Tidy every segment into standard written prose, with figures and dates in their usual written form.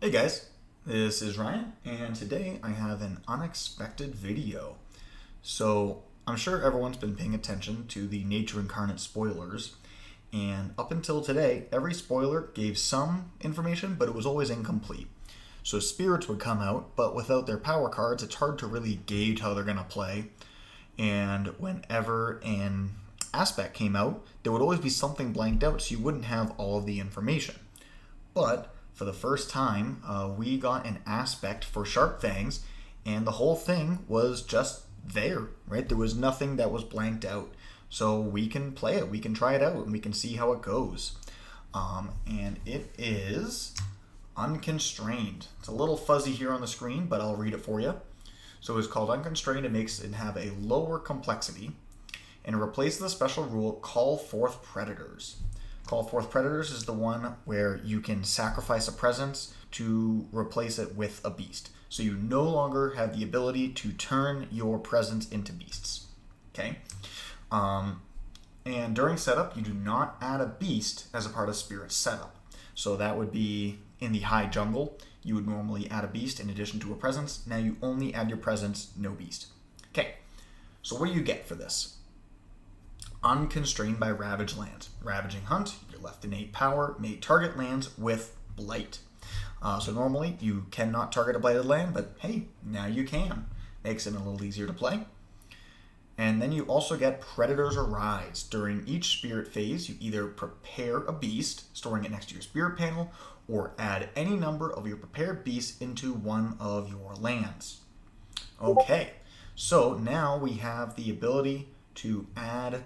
Hey guys, this is Ryan, and today I have an unexpected video. So, I'm sure everyone's been paying attention to the Nature Incarnate spoilers, and up until today, every spoiler gave some information, but it was always incomplete. So, spirits would come out, but without their power cards, it's hard to really gauge how they're going to play. And whenever an aspect came out, there would always be something blanked out, so you wouldn't have all of the information. But for the first time, we got an aspect for Sharp Fangs, and the whole thing was just there, right? There was nothing that was blanked out. So we can play it, we can try it out, and we can see how it goes. And it is Unconstrained. It's a little fuzzy here on the screen, but I'll read it for you. So it's called Unconstrained. It makes it have a lower complexity, and it replaces the special rule, Call Forth Predators. Call Forth Predators is the one where you can sacrifice a presence to replace it with a beast. So you no longer have the ability to turn your presence into beasts. Okay? And during setup, you do not add a beast as a part of Spirit setup. So that would be in the high jungle. You would normally add a beast in addition to a presence. Now you only add your presence, no beast. Okay, so what do you get for this? Unconstrained by Ravage Lands. Ravaging Hunt, your left innate power, may target lands with Blight. So normally you cannot target a blighted land, but hey, now you can. Makes it a little easier to play. And then you also get Predators Arise. During each spirit phase, you either prepare a beast, storing it next to your spirit panel, or add any number of your prepared beasts into one of your lands. Okay, so now we have the ability to add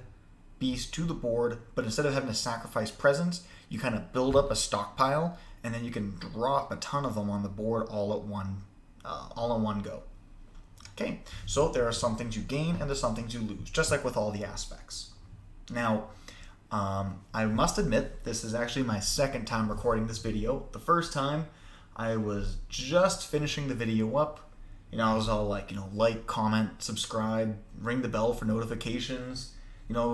beast to the board, but instead of having to sacrifice presence, you kind of build up a stockpile, and then you can drop a ton of them on the board all in one go. Okay, so there are some things you gain and there's some things you lose, just like with all the aspects. Now, I must admit, this is actually my second time recording this video. The first time, I was just finishing the video up. I was all like, like, comment, subscribe, ring the bell for notifications,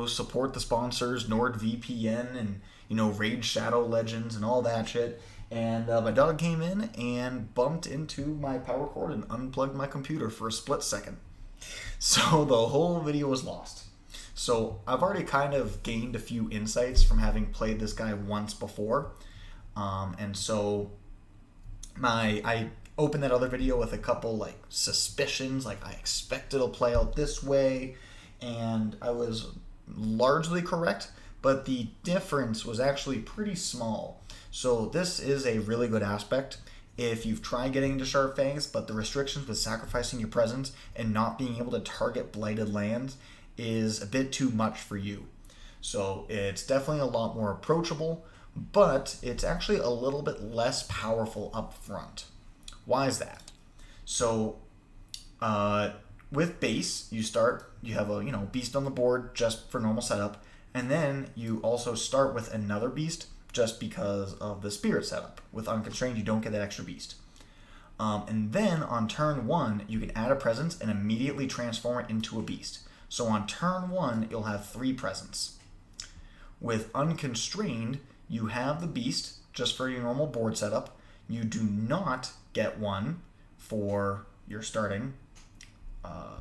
support the sponsors, NordVPN, and, Raid Shadow Legends, and all that shit. And my dog came in and bumped into my power cord and unplugged my computer for a split second. So the whole video was lost. So I've already kind of gained a few insights from having played this guy once before. And so I opened that other video with a couple suspicions, I expect it'll play out this way, and I was largely correct, but the difference was actually pretty small. So this is a really good aspect if you've tried getting into Sharp Fangs, but the restrictions with sacrificing your presence and not being able to target blighted lands is a bit too much for you. So it's definitely a lot more approachable, but it's actually a little bit less powerful up front. Why is that? So with base, you have a beast on the board just for normal setup, and then you also start with another beast just because of the spirit setup. With Unconstrained, you don't get that extra beast. And then on turn 1, you can add a presence and immediately transform it into a beast. So on turn 1, you'll have 3 presents. With Unconstrained, you have the beast just for your normal board setup. You do not get one for your starting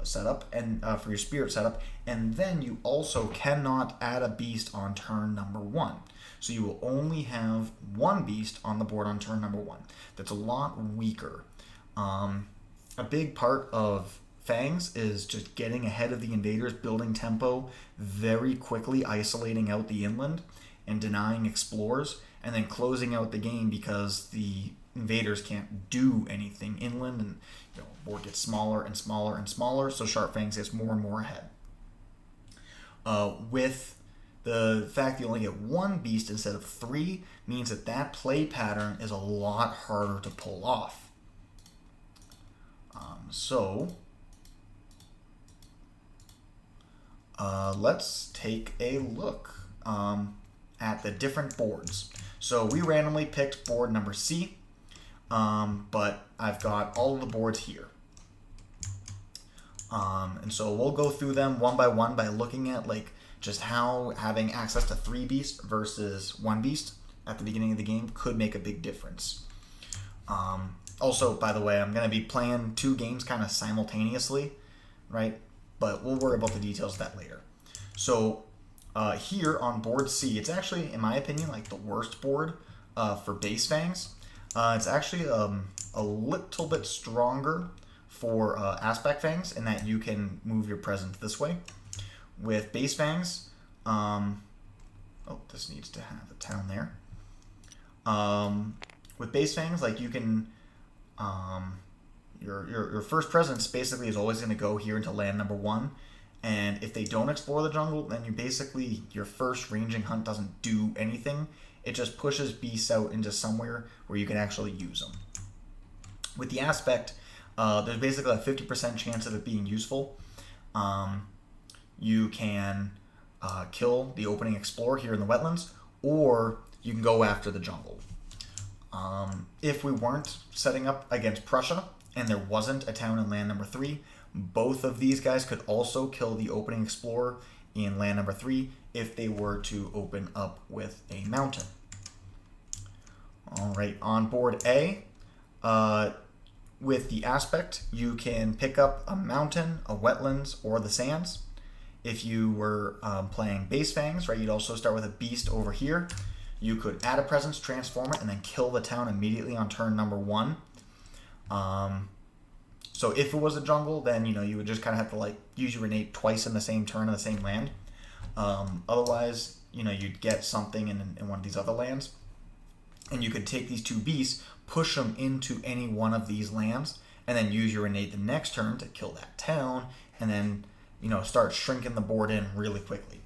setup and for your spirit setup, and then you also cannot add a beast on turn number 1. So you will only have one beast on the board on turn number 1. That's a lot weaker. A big part of Fangs is just getting ahead of the invaders, building tempo, very quickly isolating out the inland and denying explorers, and then closing out the game because the invaders can't do anything inland, and board gets smaller and smaller and smaller, so Sharp Fangs gets more and more ahead. With the fact you only get one beast instead of 3 means that play pattern is a lot harder to pull off. Let's take a look at the different boards. So we randomly picked board number C, but I've got all of the boards here. And so we'll go through them one by one by looking at just how having access to 3 beasts versus 1 beast at the beginning of the game could make a big difference. Also, by the way, I'm going to be playing 2 games kind of simultaneously, right? But we'll worry about the details of that later. So here on board C, it's actually, in my opinion, like the worst board for Base Fangs. It's actually a little bit stronger for Aspect Fangs in that you can move your presence this way. With Base Fangs, oh, this needs to have a town there. With Base Fangs, like you can, your first presence basically is always going to go here into land number 1. And if they don't explore the jungle, then you basically, your first ranging hunt doesn't do anything. It just pushes beasts out into somewhere where you can actually use them. With the Aspect, there's basically a 50% chance of it being useful. You can kill the opening explorer here in the wetlands, or you can go after the jungle. If we weren't setting up against Prussia, and there wasn't a town in land number 3, both of these guys could also kill the opening explorer in land number 3 if they were to open up with a mountain. Alright, on board A, with the Aspect, you can pick up a mountain, a wetlands, or the sands. If you were playing Base Fangs, right, you'd also start with a beast over here. You could add a presence, transform it, and then kill the town immediately on turn number 1. So if it was a jungle, then you would just kind of have to like use your innate twice in the same turn in the same land. Otherwise, you'd get something in one of these other lands, and you could take these 2 beasts, push them into any one of these lands, and then use your innate the next turn to kill that town, and then start shrinking the board in really quickly.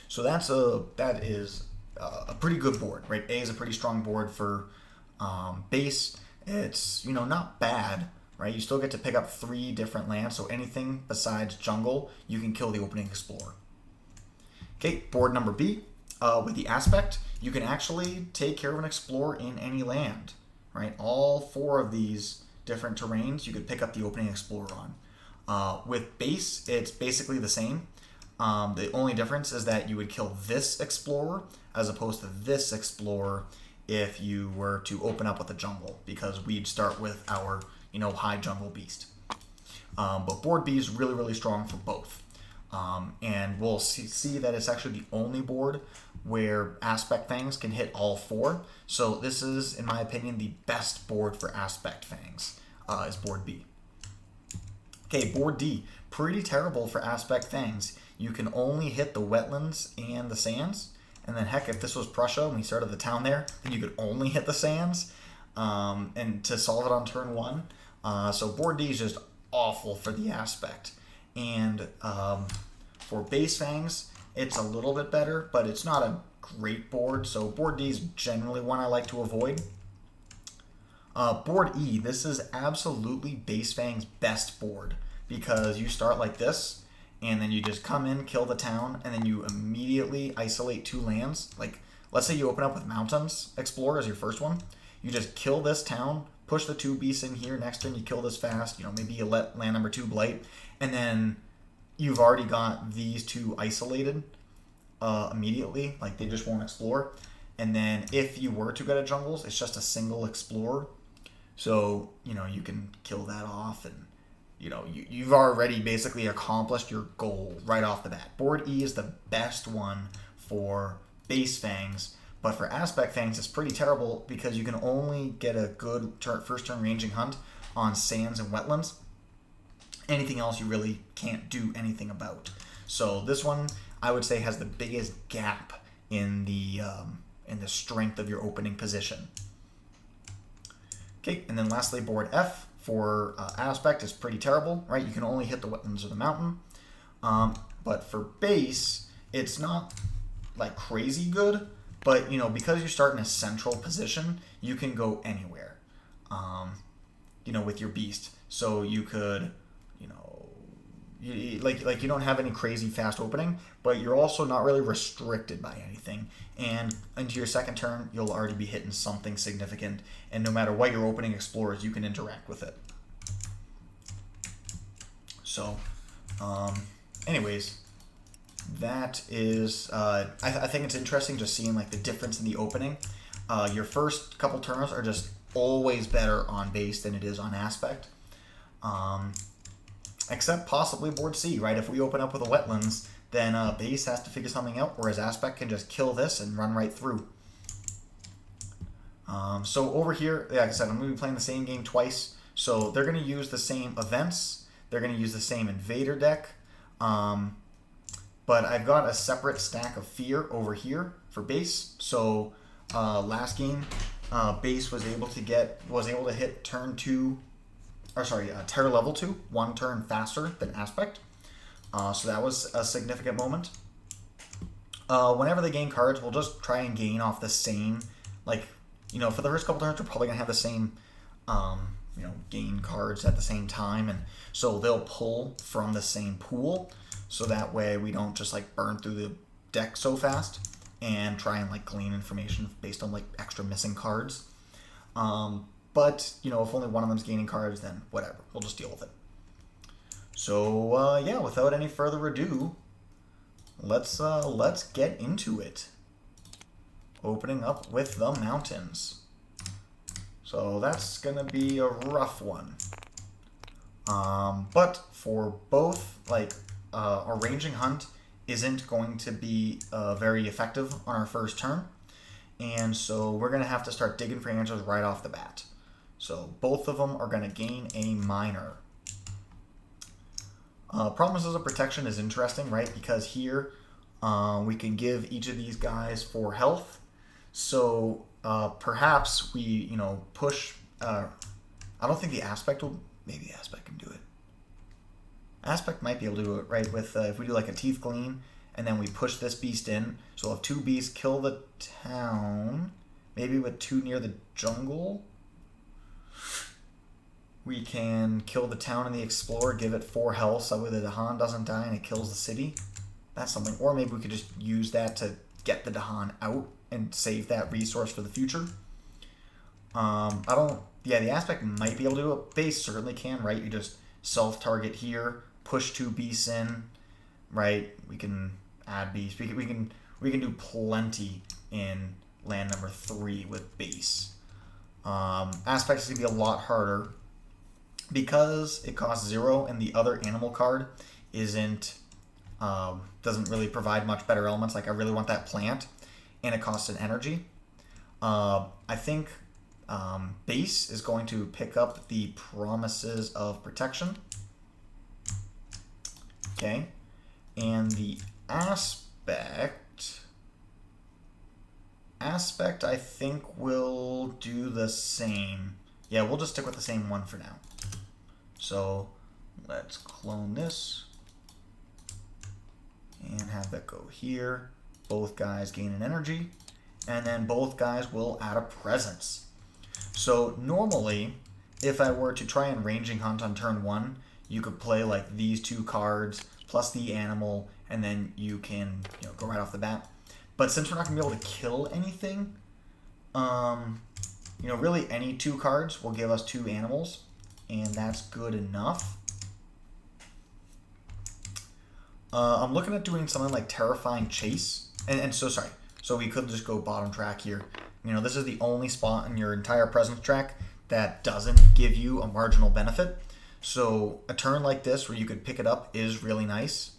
So that is a pretty good board, right? A is a pretty strong board for base. It's not bad, right? You still get to pick up 3 different lands, so anything besides jungle, you can kill the opening explorer. Okay, board number B. With the Aspect, you can actually take care of an explorer in any land, right? All 4 of these different terrains, you could pick up the opening explorer on. With base, it's basically the same. The only difference is that you would kill this explorer as opposed to this explorer if you were to open up with a jungle, because we'd start with our high jungle beast. But board B is really, really strong for both. And we'll see that it's actually the only board where Aspect Fangs can hit all 4. So this is, in my opinion, the best board for Aspect Fangs, is board B. Okay, board D. Pretty terrible for Aspect Fangs. You can only hit the wetlands and the sands. And then heck, if this was Prussia and we started the town there, then you could only hit the sands. And to solve it on turn 1. So board D is just awful for the Aspect. And for Base Fangs, it's a little bit better, but it's not a great board. So board D is generally one I like to avoid. Board E, this is absolutely Base Fang's best board, because you start like this, and then you just come in, kill the town, and then you immediately isolate 2 lands. Like, let's say you open up with Mountains Explorer as your first one. You just kill this town, push the 2 beasts in here. Next turn, you kill this fast. Maybe you let land number 2 blight, and then you've already got these 2 isolated immediately. Like, they just won't explore. And then if you were to go to jungles, it's just a single explorer. So, you can kill that off, and you've already basically accomplished your goal right off the bat. Board E is the best one for Base Fangs, but for Aspect Fangs, it's pretty terrible because you can only get a good first turn ranging hunt on sands and wetlands. Anything else you really can't do anything about. So this one, I would say, has the biggest gap in the strength of your opening position. Okay, and then lastly, board F for Aspect is pretty terrible, right? You can only hit the wetlands or the mountain. But for base, it's not like crazy good, but because you start in a central position, you can go anywhere, with your beast. So you could, you don't have any crazy fast opening, but you're also not really restricted by anything. And into your second turn, you'll already be hitting something significant, and no matter what your opening explores, you can interact with it. So, anyways, that is, I think it's interesting just seeing like the difference in the opening. Your first couple turns are just always better on base than it is on aspect. Except possibly board C, right? If we open up with a wetlands, then base has to figure something out, whereas aspect can just kill this and run right through. So over here, like I said, I'm going to be playing the same game twice. So they're going to use the same events. They're going to use the same invader deck. But I've got a separate stack of fear over here for base. So last game, base was able to hit turn 2, or sorry, terror level 2, 1 turn faster than aspect. So that was a significant moment. Whenever they gain cards, we'll just try and gain off the same, like, you know, for the first couple turns, we're probably going to have the same, you know, gain cards at the same time. And so they'll pull from the same pool. So that way we don't just, like, burn through the deck so fast and try and, like, glean information based on, like, extra missing cards. But, you know, if only one of them's gaining cards, then whatever. We'll just deal with it. So, yeah, without any further ado, let's get into it. Opening up with the mountains. So that's going to be a rough one. But for both, like, our ranging hunt isn't going to be very effective on our first turn. And so we're going to have to start digging for answers right off the bat. So both of them are going to gain a minor. Promises of Protection is interesting, right? Because here we can give each of these guys 4 health. So perhaps we, you know, push... I don't think the Aspect will... Maybe the Aspect can do it. Aspect might be able to do it, right? With if we do like a Teeth Glean, and then we push this beast in. So we'll have 2 beasts kill the town. Maybe with 2 near the jungle. We can kill the town and the Explorer, give it 4 health, so that the Dahan doesn't die and it kills the city. That's something. Or maybe we could just use that to get the Dahan out and save that resource for the future. Yeah, the Aspect might be able to do it. Base certainly can, right? You just self-target here, push 2 beasts in, right? We can add beasts. We can do plenty in land number 3 with base. Aspect is going to be a lot harder because it costs 0 and the other animal card doesn't really provide much better elements. Like I really want that plant, and it costs an energy. I think base is going to pick up the Promises of Protection. Okay, and the aspect I think will do the same. Yeah, we'll just stick with the same one for now. So let's clone this and have that go here. Both guys gain an energy, and then both guys will add a presence. So normally, if I were to try and ranging hunt on turn 1, you could play like these 2 cards plus the animal, and then you can, you know, go right off the bat. But since we're not going to be able to kill anything, you know, really any 2 cards will give us 2 animals, and that's good enough. I'm looking at doing something like Terrifying Chase, and so sorry. So we could just go bottom track here. You know, this is the only spot in your entire presence track that doesn't give you a marginal benefit. So a turn like this where you could pick it up is really nice.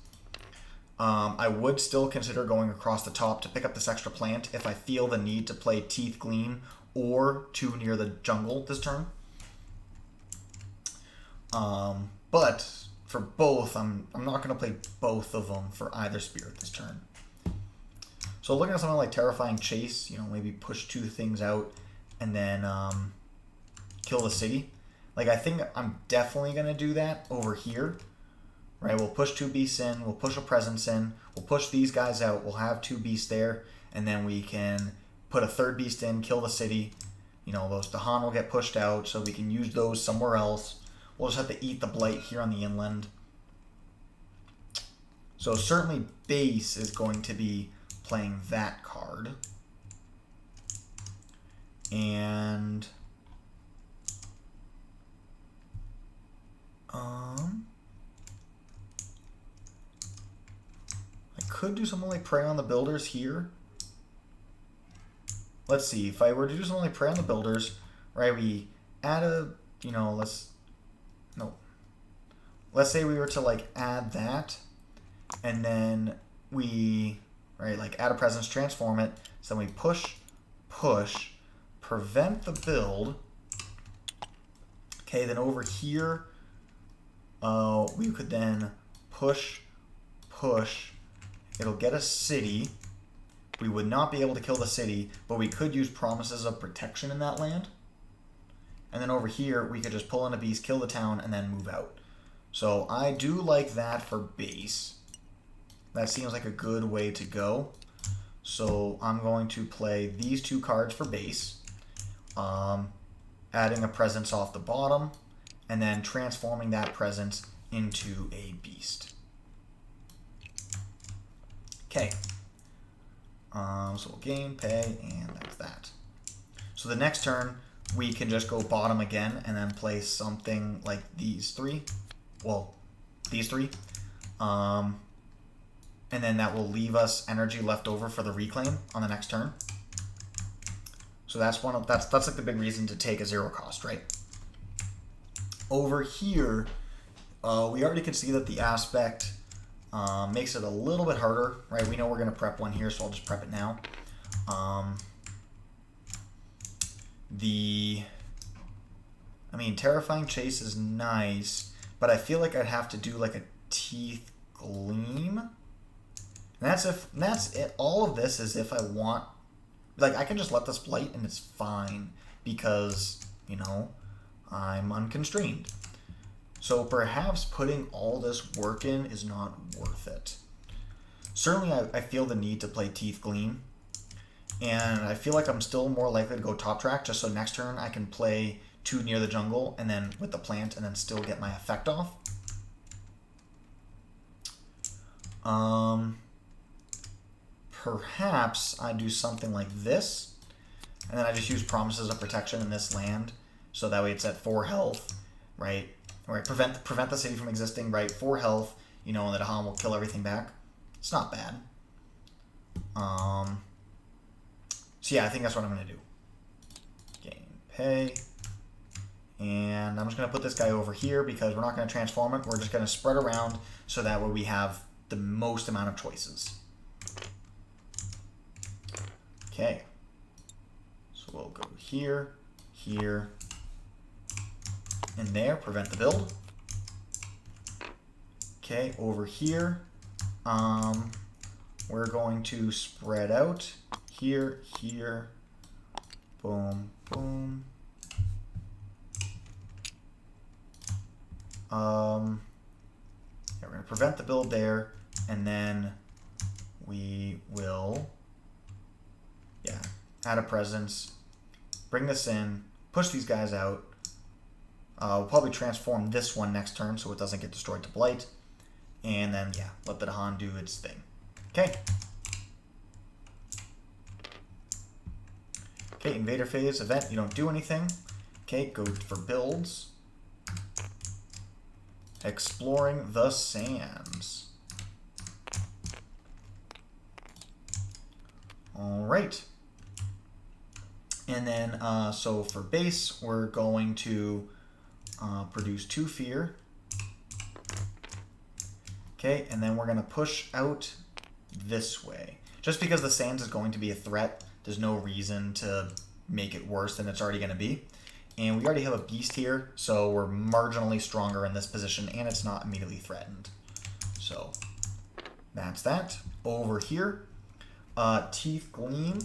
I would still consider going across the top to pick up this extra plant if I feel the need to play Teeth Glean or 2 near the jungle this turn. But for both, I'm not going to play both of them for either spirit this turn. So looking at something like Terrifying Chase, you know, maybe push 2 things out and then kill the city. Like, I think I'm definitely going to do that over here. Right, we'll push 2 beasts in, we'll push a presence in, we'll push these guys out, we'll have 2 beasts there, and then we can put a 3rd beast in, kill the city. You know, those Dahan will get pushed out, so we can use those somewhere else. We'll just have to eat the blight here on the inland. So certainly base is going to be playing that card. And I could do something like Prey on the Builders here. Let's see, if I were to do something like Prey on the Builders, right? We add a, let's say we were to like add that, and then we, right, like add a presence, transform it, so then we push, prevent the build. Okay, then over here, we could then push, it'll get a city. We would not be able to kill the city, but we could use promises of protection in that land. And then over here, we could just pull in a beast, kill the town, and then move out. So I do like that for base. That seems like a good way to go. So I'm going to play these 2 cards for base. Adding a presence off the bottom, and then transforming that presence into a beast. Okay. So we'll gain, pay, and that's that. So the next turn, we can just go bottom again and then play something like these 3. Well, these 3. And then that will leave us energy left over for the reclaim on the next turn. So that's that's like the big reason to take a 0 cost, right? Over here, we already can see that the aspect makes it a little bit harder, right? We know we're going to prep one here, so I'll just prep it now. Terrifying Chase is nice, but I feel like I'd have to do like a Teeth Gleam. And that's it. All of this is if I want, like, I can just let this blight and it's fine because, I'm unconstrained. So perhaps putting all this work in is not worth it. Certainly I feel the need to play Teeth Gleam, and I feel like I'm still more likely to go top track just so next turn I can play 2 near the jungle and then with the plant and then still get my effect off. Perhaps I do something like this, and then I just use Promises of Protection in this land, so that way it's at 4 health, right? Right, prevent the city from existing, right? 4 health, and the Dahan will kill everything back. It's not bad. So yeah, I think that's what I'm going to do. Gain, pay. And I'm just going to put this guy over here because we're not going to transform it. We're just going to spread around so that way we have the most amount of choices. Okay. So we'll go here, here, and there. Prevent the build. Okay, over here, we're going to spread out. Here, here, boom, boom. Yeah, we're going to prevent the build there, and then we will, add a presence, bring this in, push these guys out. We'll probably transform this one next turn so it doesn't get destroyed to blight, and then, let the Dahan do its thing. Okay. Okay, Invader Phase, event, you don't do anything. Okay, go for builds. Exploring the Sands. Alright. And then, so for base, we're going to produce 2 fear. Okay, and then we're going to push out this way. Just because the Sands is going to be a threat, there's no reason to make it worse than it's already going to be. And we already have a beast here, so we're marginally stronger in this position, and it's not immediately threatened. So that's that. Over here, Teeth Gleam,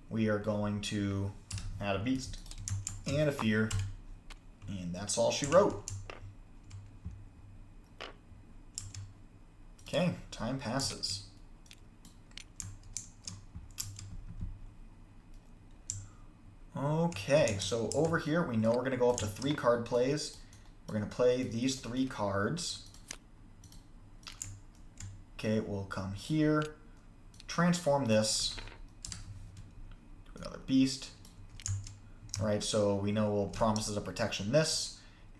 we are going to add a beast and a fear, and that's all she wrote. Okay, time passes. Okay, so over here we know we're going to go up to 3 card plays. We're going to play these 3 cards. Okay, we'll come here, transform this to another beast. All right, so we know we'll Promises of Protection this.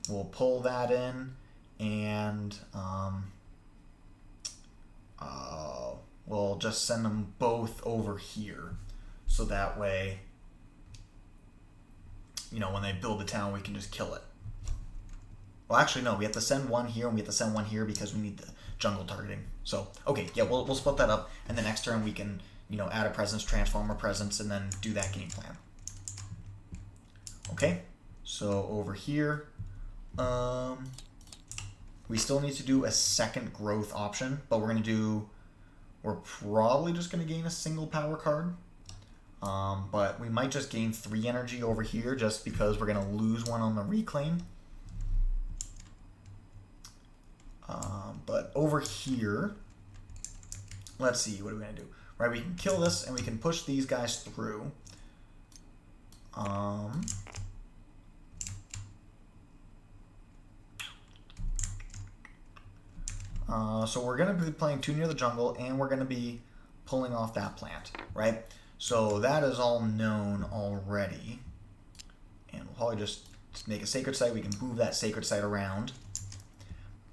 We'll pull that in, and we'll just send them both over here. So that way, you know, when they build the town, we can just kill it. Well, actually, no. We have to send one here, and we have to send one here because we need the jungle targeting. So, okay, yeah, we'll split that up, and the next turn we can, you know, add a presence, transform a presence, and then do that game plan. Okay, so over here, we still need to do a second growth option, but we're probably just going to gain a single power card. But we might just gain 3 energy over here just because we're going to lose one on the reclaim. But over here, let's see, what are we going to do? Right, we can kill this and we can push these guys through. So we're going to be playing Too Near the Jungle, and we're going to be pulling off that plant, right? So that is all known already. And we'll probably just make a sacred site. We can move that sacred site around.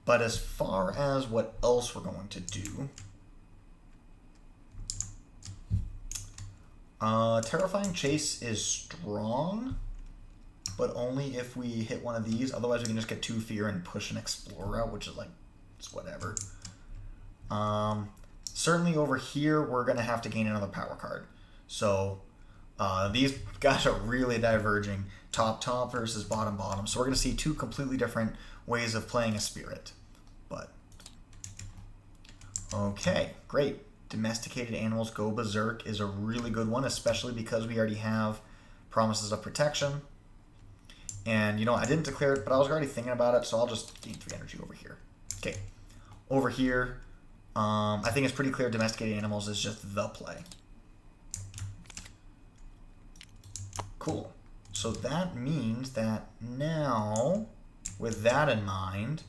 But as far as what else we're going to do, Terrifying Chase is strong, but only if we hit one of these. Otherwise, we can just get 2 fear and push an Explorer out, which is like, it's whatever. Certainly over here, we're going to have to gain another power card. So these guys are really diverging, top versus bottom. So we're going to see 2 completely different ways of playing a spirit. But okay, great. Domesticated Animals Go Berserk is a really good one, especially because we already have Promises of Protection. And, you know, I didn't declare it, but I was already thinking about it, so I'll just gain 3 energy over here. Okay, over here, I think it's pretty clear Domesticated Animals is just the play. Cool. So that means that now, with that in mind,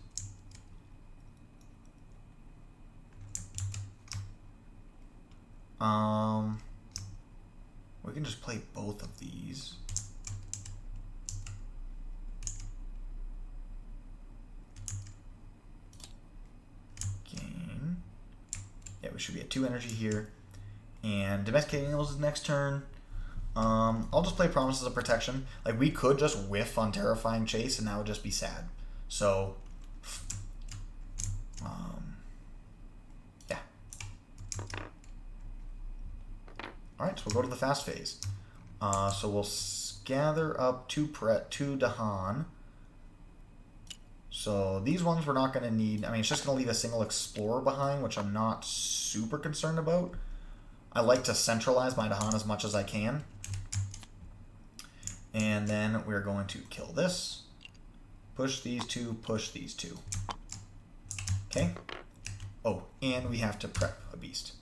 we can just play both of these. Gain. Yeah, we should be at 2 energy here. And Domesticated Animals is next turn. I'll just play Promises of Protection. Like, we could just whiff on Terrifying Chase, and that would just be sad. So, yeah. Alright, so we'll go to the fast phase. So we'll gather up 2 Dahan. So these ones we're not going to need. I mean, it's just going to leave a single Explorer behind, which I'm not super concerned about. I like to centralize my Dahan as much as I can. And then we're going to kill this. Push these 2, push these 2. Okay. Oh, and we have to prep a beast.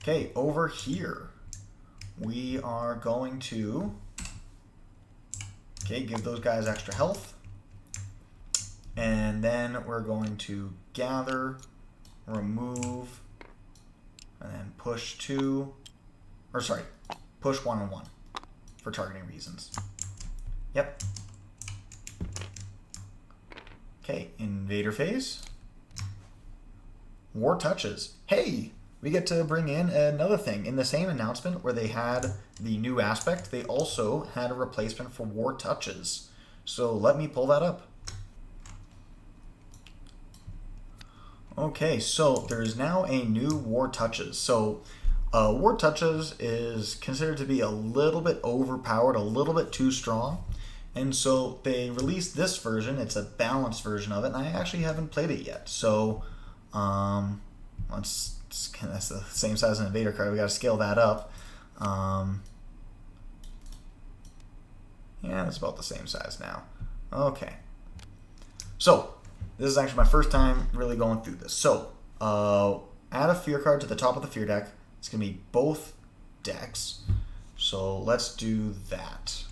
Okay, over here, we are going to, give those guys extra health. And then we're going to gather, remove, and then push 2, or sorry, push 1 and 1 for targeting reasons. Yep. Okay, invader phase. War touches. Hey! We get to bring in another thing. In the same announcement where they had the new aspect, they also had a replacement for War Touches. So let me pull that up. Okay, so there's now a new War Touches. So War Touches is considered to be a little bit overpowered, a little bit too strong. And so they released this version. It's a balanced version of it, and I actually haven't played it yet. So that's the same size as an invader card. We got to scale that up. Yeah, it's about the same size now. Okay. So this is actually my first time really going through this. So add a fear card to the top of the fear deck. It's going to be both decks. So let's do that.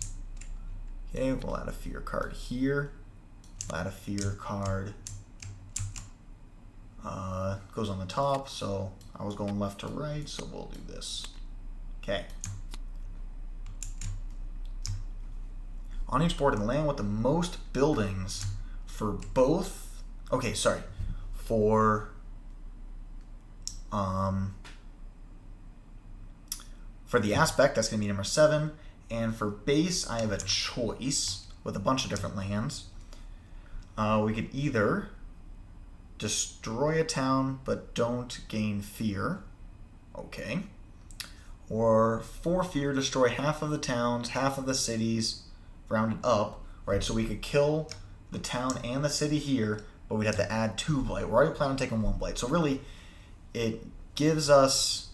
Okay, we'll add a fear card here. We'll add a fear card. Goes on the top, so I was going left to right, so we'll do this. Okay. On each board in the land with the most buildings for both. Okay, sorry. For the aspect, that's going to be number 7, And for base, I have a choice with a bunch of different lands. We could either destroy a town but don't gain fear. Okay. Or for fear, destroy half of the towns, half of the cities, rounded up, right? So we could kill the town and the city here, but we'd have to add 2 blight. We're already planning on taking 1 blight. So really, it gives us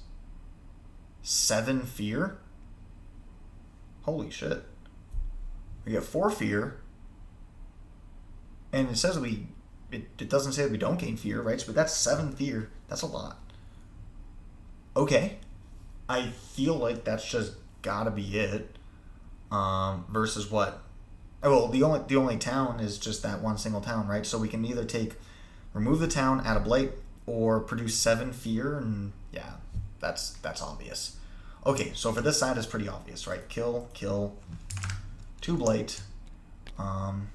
7 fear. Holy shit. We get 4 fear. And it says it doesn't say that we don't gain fear, right? So that's 7 fear. That's a lot. Okay. I feel like that's just gotta be it. Versus what? Well, the only town is just that one single town, right? So we can either remove the town, add a blight, or produce 7 fear, and yeah, that's obvious. Okay, so for this side, it's pretty obvious, right? Kill, 2 blight, and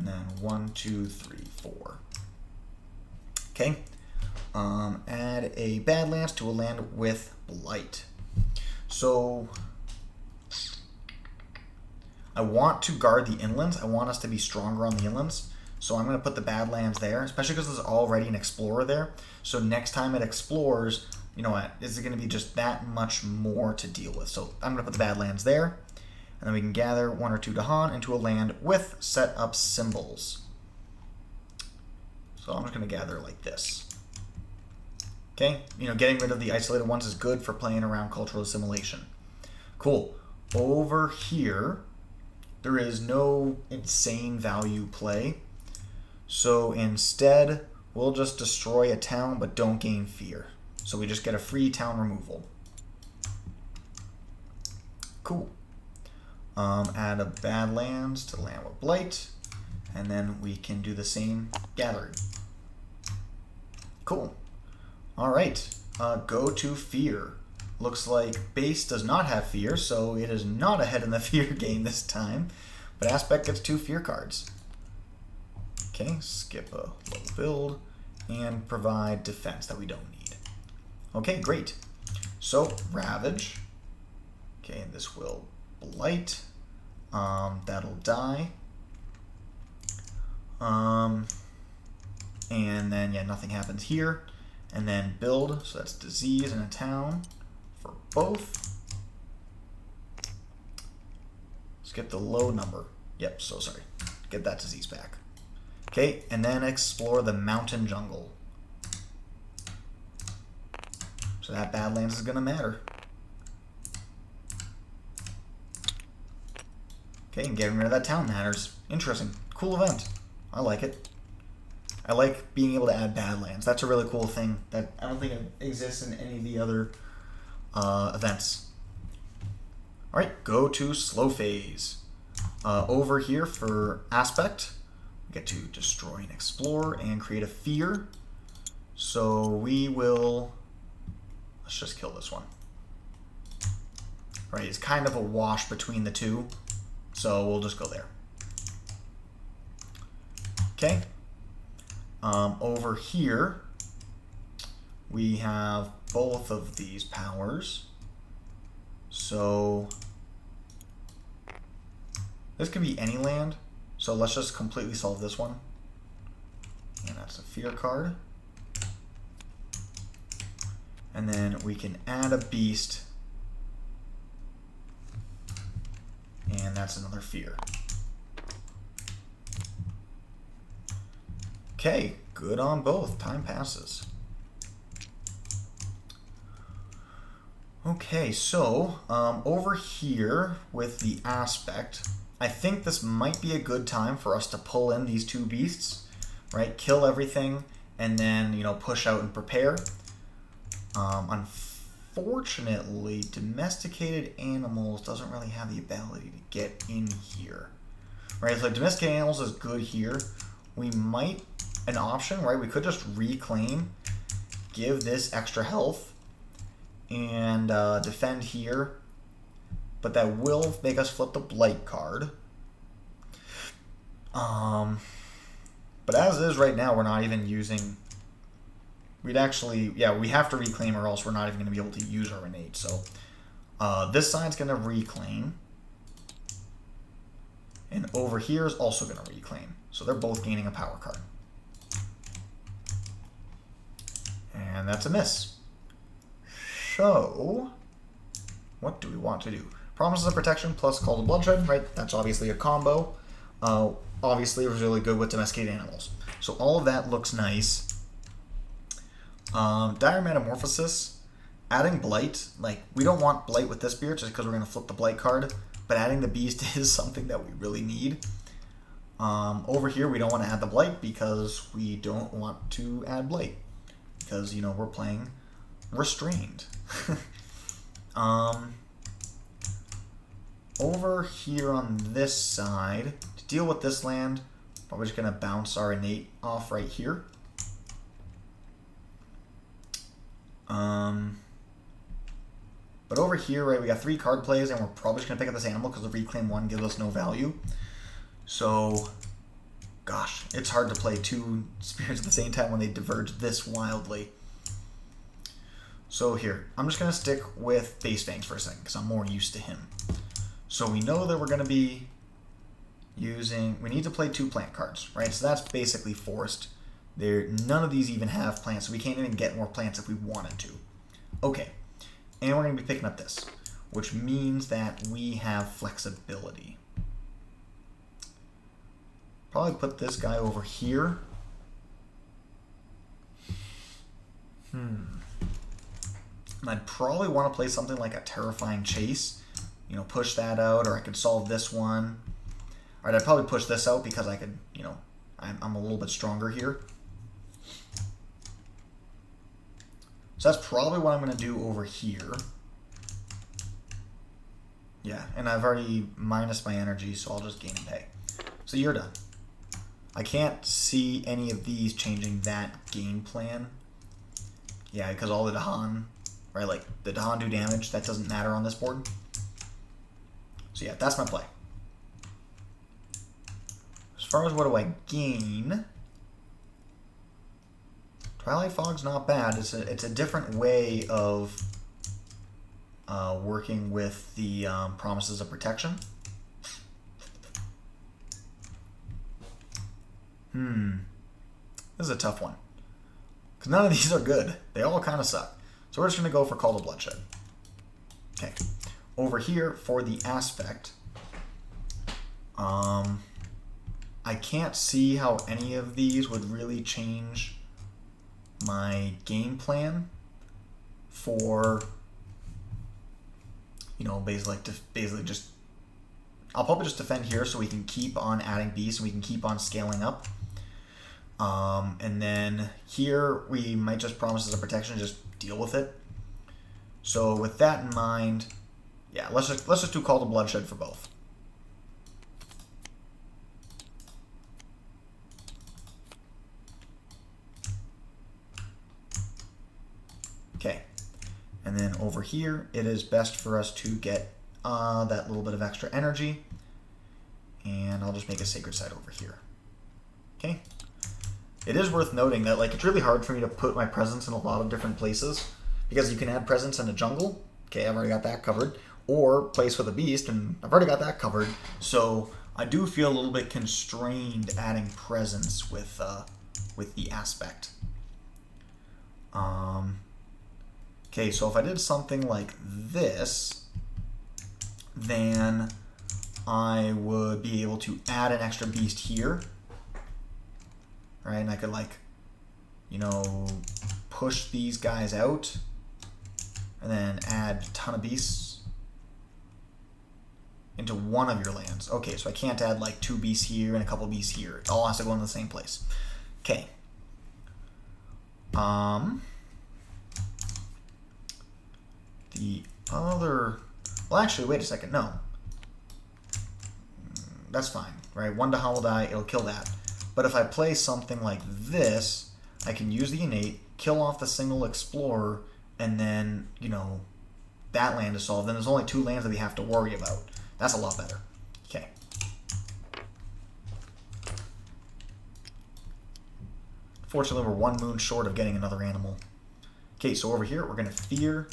then 1, 2, 3, 4. Okay. Add a Badlands to a land with blight. So I want to guard the inlands. I want us to be stronger on the inlands. So I'm going to put the Badlands there, especially because there's already an explorer there. So next time it explores, you know what, is it going to be just that much more to deal with? So I'm going to put the Badlands there. And then we can gather 1 or 2 Dahan into a land with set up symbols. So I'm just going to gather like this. Okay, getting rid of the isolated ones is good for playing around cultural assimilation. Cool. Over here, there is no insane value play. So instead, we'll just destroy a town but don't gain fear. So we just get a free town removal. Cool. Add a Badlands to land with blight. And then we can do the same gathering. Cool. Alright, go to fear. Looks like base does not have fear, so it is not ahead in the fear game this time. But aspect gets 2 fear cards. Okay, skip a low build and provide defense that we don't need. Okay, great. So, ravage. Okay, this will blight. That'll die. And then, yeah, nothing happens here. And then build, so that's disease in a town for both. Skip the low number. Yep, so sorry. Get that disease back. Okay, and then explore the mountain jungle. So that Badlands is going to matter. Okay, and getting rid of that town matters. Interesting. Cool event. I like it. I like being able to add Badlands. That's a really cool thing that I don't think it exists in any of the other events. Alright, go to slow phase. Over here for aspect, we get to destroy and explore and create a fear. So we will, let's just kill this one. Right, it's kind of a wash between the two. So we'll just go there. Okay. Over here, we have both of these powers. So this could be any land. So let's just completely solve this one. And that's a fear card. And then we can add a beast. And that's another fear. Okay, good on both. Time passes. Okay, so over here with the aspect, I think this might be a good time for us to pull in these 2 beasts, right? Kill everything, and then, push out and prepare. Unfortunately, domesticated animals doesn't really have the ability to get in here, right? So domesticated animals is good here. We might, an option, right? We could just reclaim, give this extra health, and defend here. But that will make us flip the blight card. But as is right now, we're not even using... We'd actually... Yeah, we have to reclaim or else we're not even going to be able to use our innate. So This side's going to reclaim. And over here is also going to reclaim. So they're both gaining a power card. And that's a miss. So, what do we want to do? Promises of Protection plus Call to Bloodshed, right? That's obviously a combo. Obviously, it was really good with domesticated animals. So all of that looks nice. Dire Metamorphosis, adding Blight. Like, we don't want Blight with this beard just because we're going to flip the Blight card. But adding the Beast is something that we really need. Over here, we don't want to add the Blight because we don't want to add Blight. Because, you know, we're playing Restrained. Over here on this side, to deal with this land, we're just going to bounce our innate off right here. But over here, right, we got 3 card plays, and we're probably just going to pick up this animal because the Reclaim 1 gives us no value. So, gosh, it's hard to play 2 spirits at the same time when they diverge this wildly. So here, I'm just going to stick with Base Fangs for a second because I'm more used to him. So we know that we're going to be using... We need to play 2 plant cards, right? So that's basically forced. None of these even have plants, so we can't even get more plants if we wanted to. Okay, and we're going to be picking up this, which means that we have flexibility. Probably put this guy over here. I'd probably want to play something like a Terrifying Chase. You know, push that out, or I could solve this one. Alright, I'd probably push this out because I could, you know, I'm a little bit stronger here. So that's probably what I'm going to do over here. Yeah, and I've already minus my energy, so I'll just gain and pay. So you're done. I can't see any of these changing that game plan. Yeah, because all the Dahan, right, like the Dahan do damage, that doesn't matter on this board. So yeah, that's my play. As far as what do I gain, Twilight Fog's not bad. It's a different way of working with the Promises of Protection. This is a tough one. Because none of these are good. They all kind of suck. So we're just going to go for Call to Bloodshed. Okay. Over here, for the Aspect, I can't see how any of these would really change my game plan for, you know, basically just, I'll probably just defend here so we can keep on adding beasts and we can keep on scaling up. And then here we might just Promises of Protection, just deal with it. So with that in mind, yeah, let's just do Call to Bloodshed for both. Okay, and then over here, it is best for us to get that little bit of extra energy, and I'll just make a Sacred Site over here. Okay. It is worth noting that, like, it's really hard for me to put my presence in a lot of different places because you can add presence in a jungle. Okay, I've already got that covered. Or place with a beast, and I've already got that covered. So I do feel a little bit constrained adding presence with the Aspect. Okay, so if I did something like this, then I would be able to add an extra beast here. Right, and I could, like, you know, push these guys out and then add a ton of beasts into one of your lands. Okay, so I can't add like 2 beasts here and a couple beasts here. It all has to go in the same place. Okay. The other... Well, actually, wait a second. No. That's fine, right? 1 Dahan will die. It'll kill that. But if I play something like this, I can use the innate, kill off the single explorer, and then, you know, that land is solved. Then there's only 2 lands that we have to worry about. That's a lot better. Okay. Fortunately, we're 1 moon short of getting another animal. Okay, so over here, we're going to fear.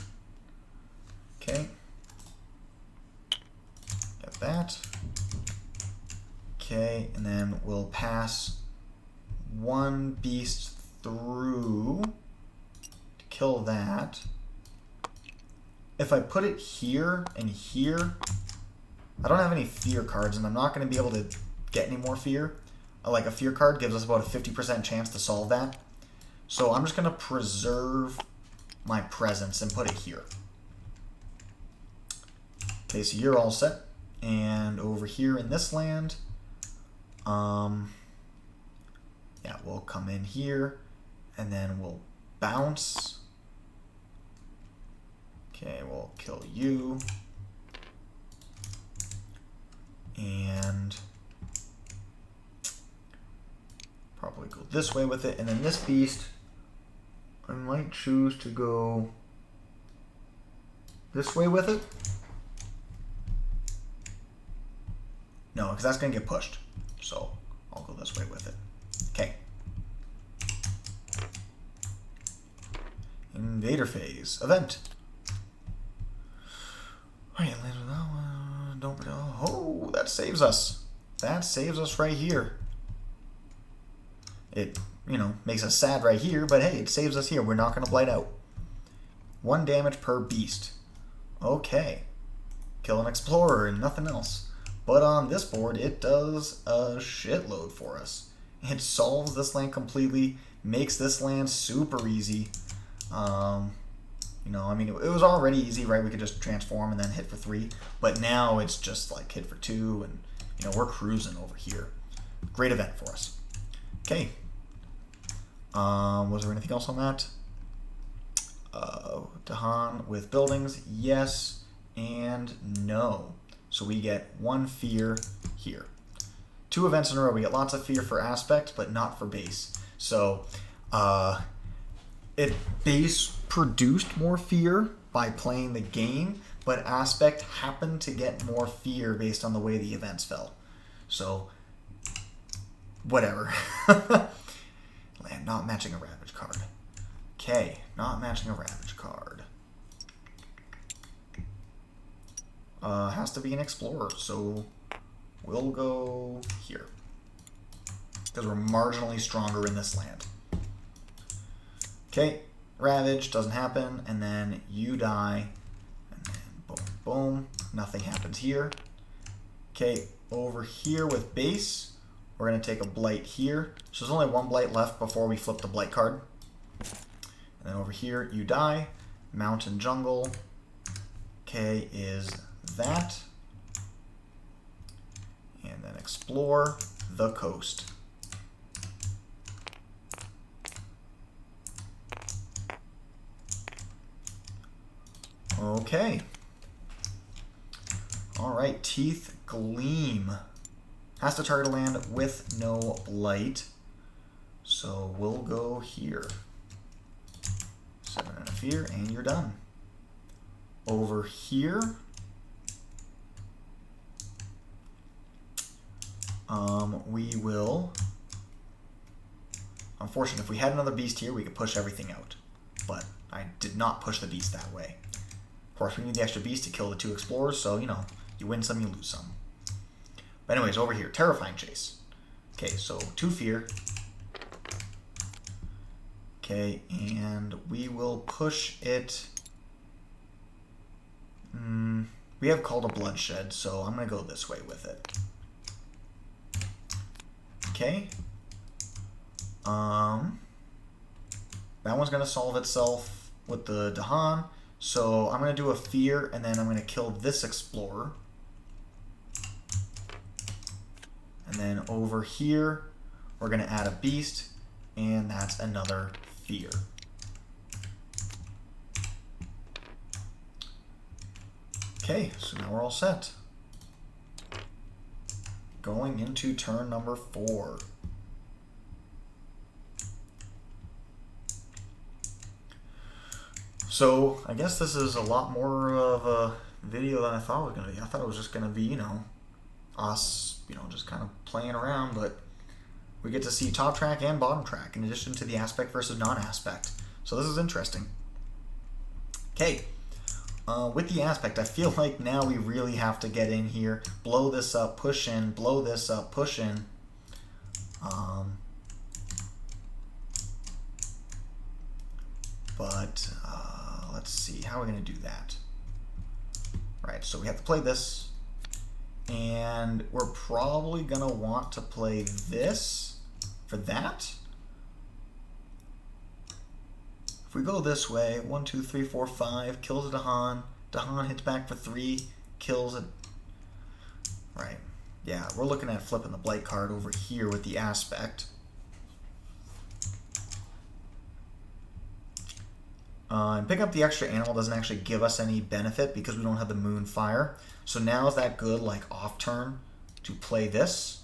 Okay. that. Okay, and then we'll pass one beast through to kill that. If I put it here and here, I don't have any fear cards, and I'm not going to be able to get any more fear. Like a fear card gives us about a 50% chance to solve that. So I'm just going to preserve my presence and put it here. Okay, so you're all set. And over here in this land, yeah, we'll come in here, and then we'll bounce. Okay, we'll kill you. And probably go this way with it. And then this beast, I might choose to go this way with it. No, because that's going to get pushed. So I'll go this way with it. Okay. Invader phase. Event. Alright, don't. Oh, that saves us. That saves us right here. It, makes us sad right here, but hey, it saves us here. We're not going to blight out. 1 damage per beast. Okay. Kill an explorer and nothing else. But on this board, it does a shitload for us. It solves this land completely, makes this land super easy. It was already easy, right? We could just transform and then hit for 3. But now it's just like hit for 2, and, we're cruising over here. Great event for us. Okay. Was there anything else on that? Dahan with buildings, yes and no. So we get 1 fear here. 2 events in a row. We get lots of fear for aspect, but not for base. So base produced more fear by playing the game, but aspect happened to get more fear based on the way the events fell. So whatever. Land not matching a Ravage card. Okay, not matching a Ravage card. Has to be an Explorer, so we'll go here. Because we're marginally stronger in this land. Okay, Ravage, doesn't happen, and then you die, and then boom, boom, nothing happens here. Okay, over here with base, we're going to take a Blight here. So there's only 1 Blight left before we flip the Blight card. And then over here, you die. Mountain Jungle. Okay, is that. And then explore the coast. Okay. All right, Teeth Gleam. Has to target a land with no blight. So we'll go here. 7 and a fear, and you're done. Over here, we will. Unfortunately, if we had another beast here, we could push everything out. But I did not push the beast that way. Of course, we need the extra beast to kill the 2 explorers, so, you win some, you lose some. But anyways, over here, Terrifying Chase. Okay, so 2 fear. Okay, and we will push it. We have Call to Bloodshed, so I'm going to go this way with it. Okay. That one's going to solve itself with the Dahan. So I'm going to do a fear, and then I'm going to kill this explorer. And then over here, we're going to add a beast, and that's another fear. Okay, so now we're all set. Going into turn number 4. So I guess this is a lot more of a video than I thought it was going to be. I thought it was just going to be, us, just kind of playing around, but we get to see top track and bottom track in addition to the aspect versus non-aspect. So this is interesting. Okay. with the aspect, I feel like now we really have to get in here, blow this up, push in, blow this up, push in. But let's see, how are we going to do that? Right, so we have to play this, and we're probably going to want to play this for that. If we go this way, 1, 2, 3, 4, 5, kills a Dahan. Dahan hits back for 3, kills it. Right. Yeah, we're looking at flipping the Blight card over here with the aspect. And picking up the extra animal doesn't actually give us any benefit because we don't have the Moon Fire. So now is that good, like off turn, to play this?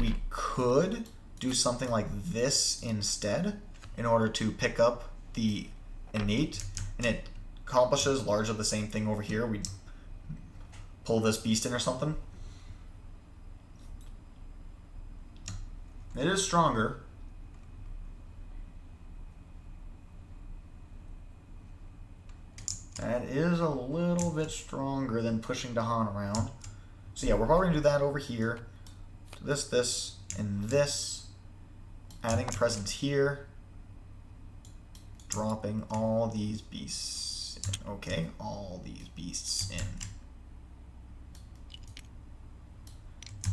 We could do something like this instead in order to pick up the innate, and it accomplishes largely the same thing over here. We pull this beast in or something. It is stronger. That is a little bit stronger than pushing Dahan around. So yeah, we're probably going to do that over here. This, and this. Adding a presence here. Dropping all these beasts in. Okay, all these beasts in.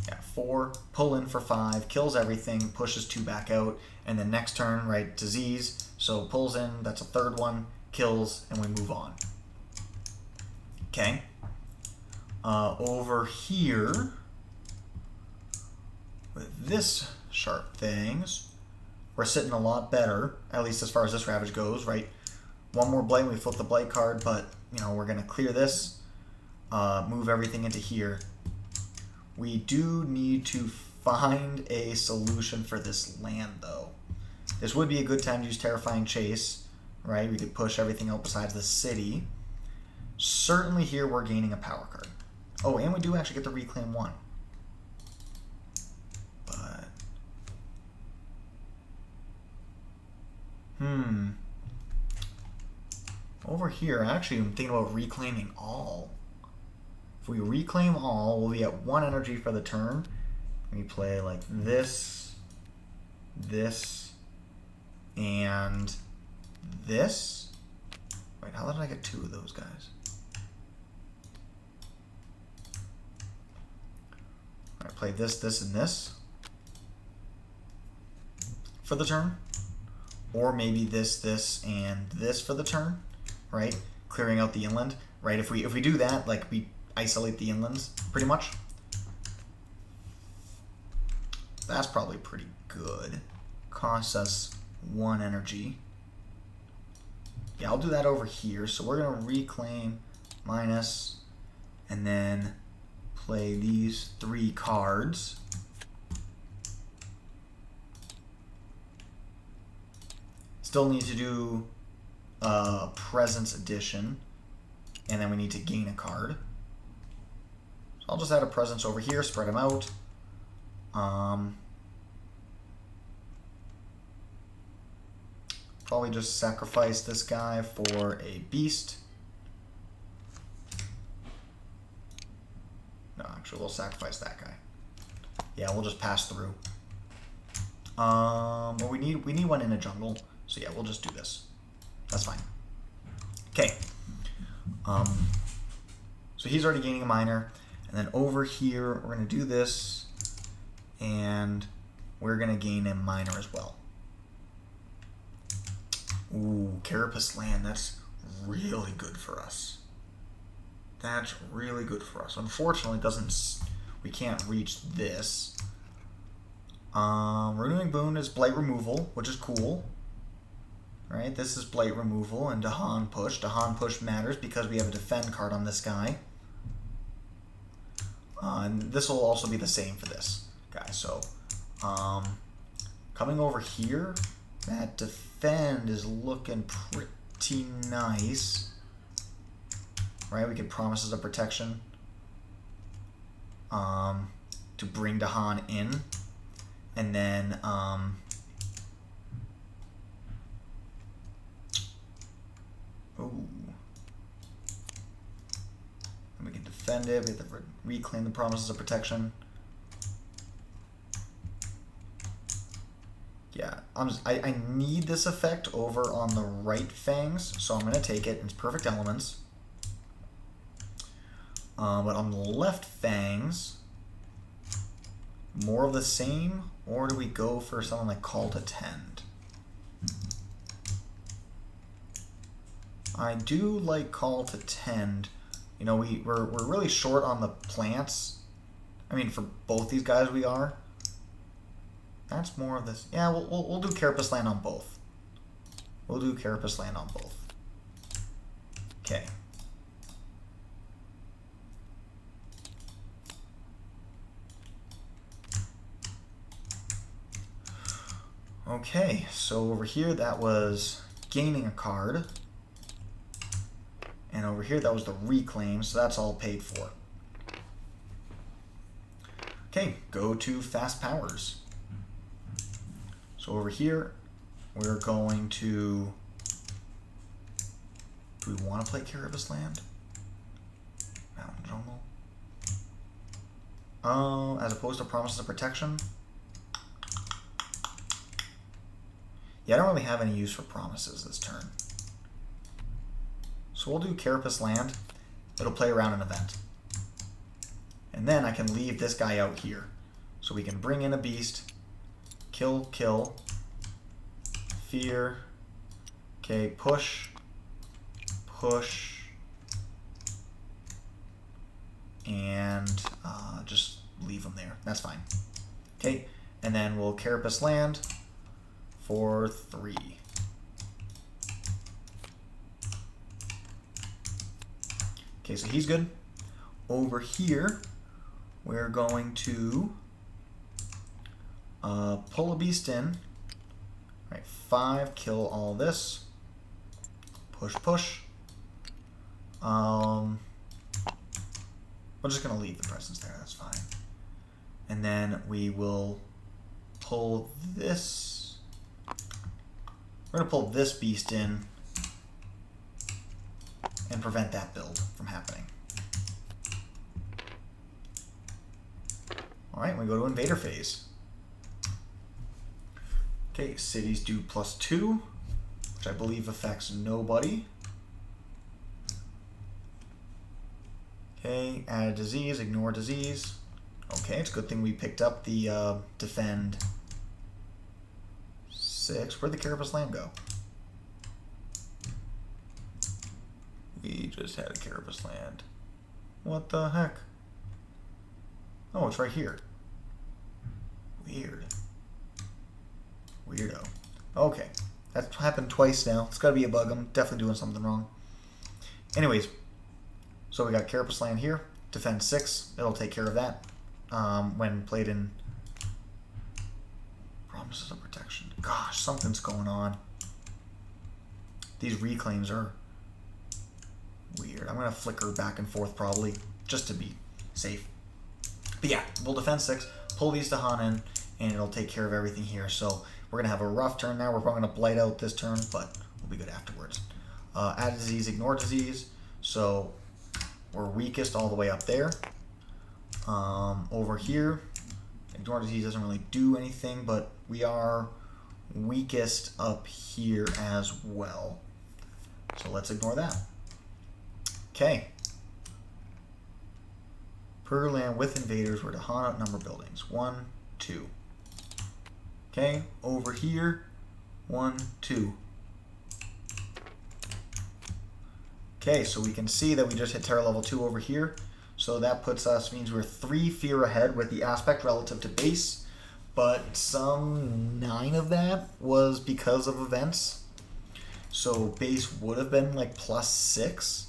Yeah, 4, pull in for 5, kills everything, pushes 2 back out, and then next turn, right, disease, so pulls in, that's a 3rd one, kills, and we move on. Okay. Over here, with this sharp things, we're sitting a lot better, at least as far as this Ravage goes, right? One more Blight, we flip the Blight card, but, you know, we're going to clear this, move everything into here. We do need to find a solution for this land, though. This would be a good time to use Terrifying Chase, right? We could push everything out besides the city. Certainly here we're gaining a power card. Oh, and we do actually get to reclaim 1. But... over here, actually, I'm thinking about reclaiming all. If we reclaim all, we'll be at 1 energy for the turn. We play like this, this, and this. Wait, how did I get 2 of those guys? I play this, this, and this for the turn. Or maybe this, this, and this for the turn, right? Clearing out the inland, right? If we do that, like we isolate the inlands, pretty much. That's probably pretty good. Costs us 1 energy. Yeah, I'll do that over here. So we're going to reclaim minus, and then play these 3 cards. Still need to do Presence Edition, and then we need to gain a card. So I'll just add a Presence over here, spread them out. Probably just sacrifice this guy for a beast. No, actually, we'll sacrifice that guy. Yeah, we'll just pass through. But we need 1 in a jungle. So yeah, we'll just do this. That's fine. Okay. So he's already gaining a minor. And then over here, we're going to do this. And we're going to gain a minor as well. Ooh, Carapace Land. That's really good for us. That's really good for us. Unfortunately, we can't reach this. Renewing Boon is Blight Removal, which is cool. Right, this is Blight Removal and Dahan Push. Dahan Push matters because we have a defend card on this guy. And this will also be the same for this guy. So, coming over here, that defend is looking pretty nice. Right, we could Promises of Protection to bring Dahan in. And then, ooh. defend it. We have to reclaim the promises of protection. Yeah, I need this effect over on the right Fangs, so I'm going to take it. It's perfect elements. But on the left Fangs, more of the same, or do we go for something like Call to Tend? I do like Call to Tend. You know, we're really short on the plants. I mean, for both these guys we are. That's more of this. Yeah, we'll do Carapace Land on both. We'll do Carapace Land on both. Okay. Okay, so over here that was gaining a card. And over here that was the reclaim, so that's all paid for. Okay, go to Fast Powers. So over here, we're going to... Do we want to play Carapace Land? Mountain Jungle? As opposed to Promises of Protection? Yeah, I don't really have any use for Promises this turn. So we'll do Carapace Land. It'll play around an event. And then I can leave this guy out here. So we can bring in a beast, kill, kill, fear, okay, push, push, and just leave them there. That's fine. Okay, and then we'll Carapace Land for 3. Okay, so he's good. Over here, we're going to pull a beast in. All right, 5, kill all this. Push, push. We're just going to leave the presence there, that's fine. And then we will pull this. We're going to pull this beast in and prevent that build from happening. Alright, we go to Invader phase. Okay, cities do +2, which I believe affects nobody. Okay, add a disease, ignore disease. Okay, it's a good thing we picked up the defend 6. Where'd the Carapace Land go? We just had a Carapace Land. What the heck? Oh, it's right here. Weird. Weirdo. Okay. That's happened twice now. It's gotta be a bug. I'm definitely doing something wrong. Anyways, so we got Carapace Land here. Defend 6. It'll take care of that when played in Promises of Protection. Gosh, something's going on. These reclaims are weird. I'm gonna flicker back and forth probably just to be safe. But yeah, we'll defend 6, pull these to Hanan, and it'll take care of everything here. So we're gonna have a rough turn now. We're probably gonna blight out this turn, but we'll be good afterwards. Add disease, ignore disease. So we're weakest all the way up there. Over here, ignore disease doesn't really do anything, but we are weakest up here as well. So let's ignore that. Okay. Per land with invaders, we're to Han outnumber buildings. 1, 2. Okay, over here, 1, 2. Okay, so we can see that we just hit terror level 2 over here. So that puts us, means we're 3 fear ahead with the aspect relative to base. But some 9 of that was because of events. So base would have been like +6.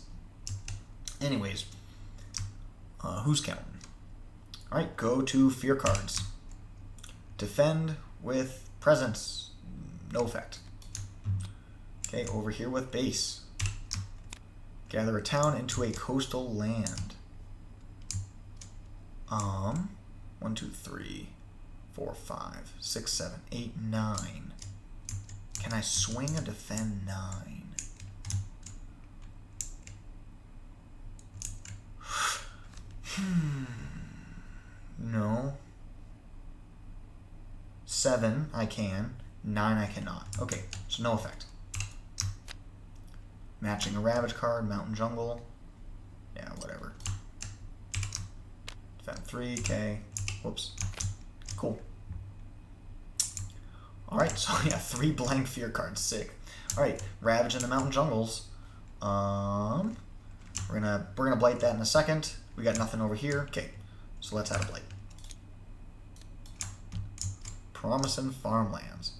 Anyways, who's counting? All right, go to fear cards. Defend with presence, no effect. Okay, over here with base. Gather a town into a coastal land. 1, 2, 3, 4, 5, 6, 7, 8, 9. Can I swing a defend 9? 7 I can, 9 I cannot. Okay, so no effect. Matching a Ravage card, Mountain Jungle. Yeah, whatever. Defend 3, okay. Whoops. Cool. Alright, so yeah, 3 blank fear cards, sick. Alright, Ravage in the Mountain Jungles. We're gonna blight that in a second. We got nothing over here. Okay, so let's add a blight. Promising Farmlands.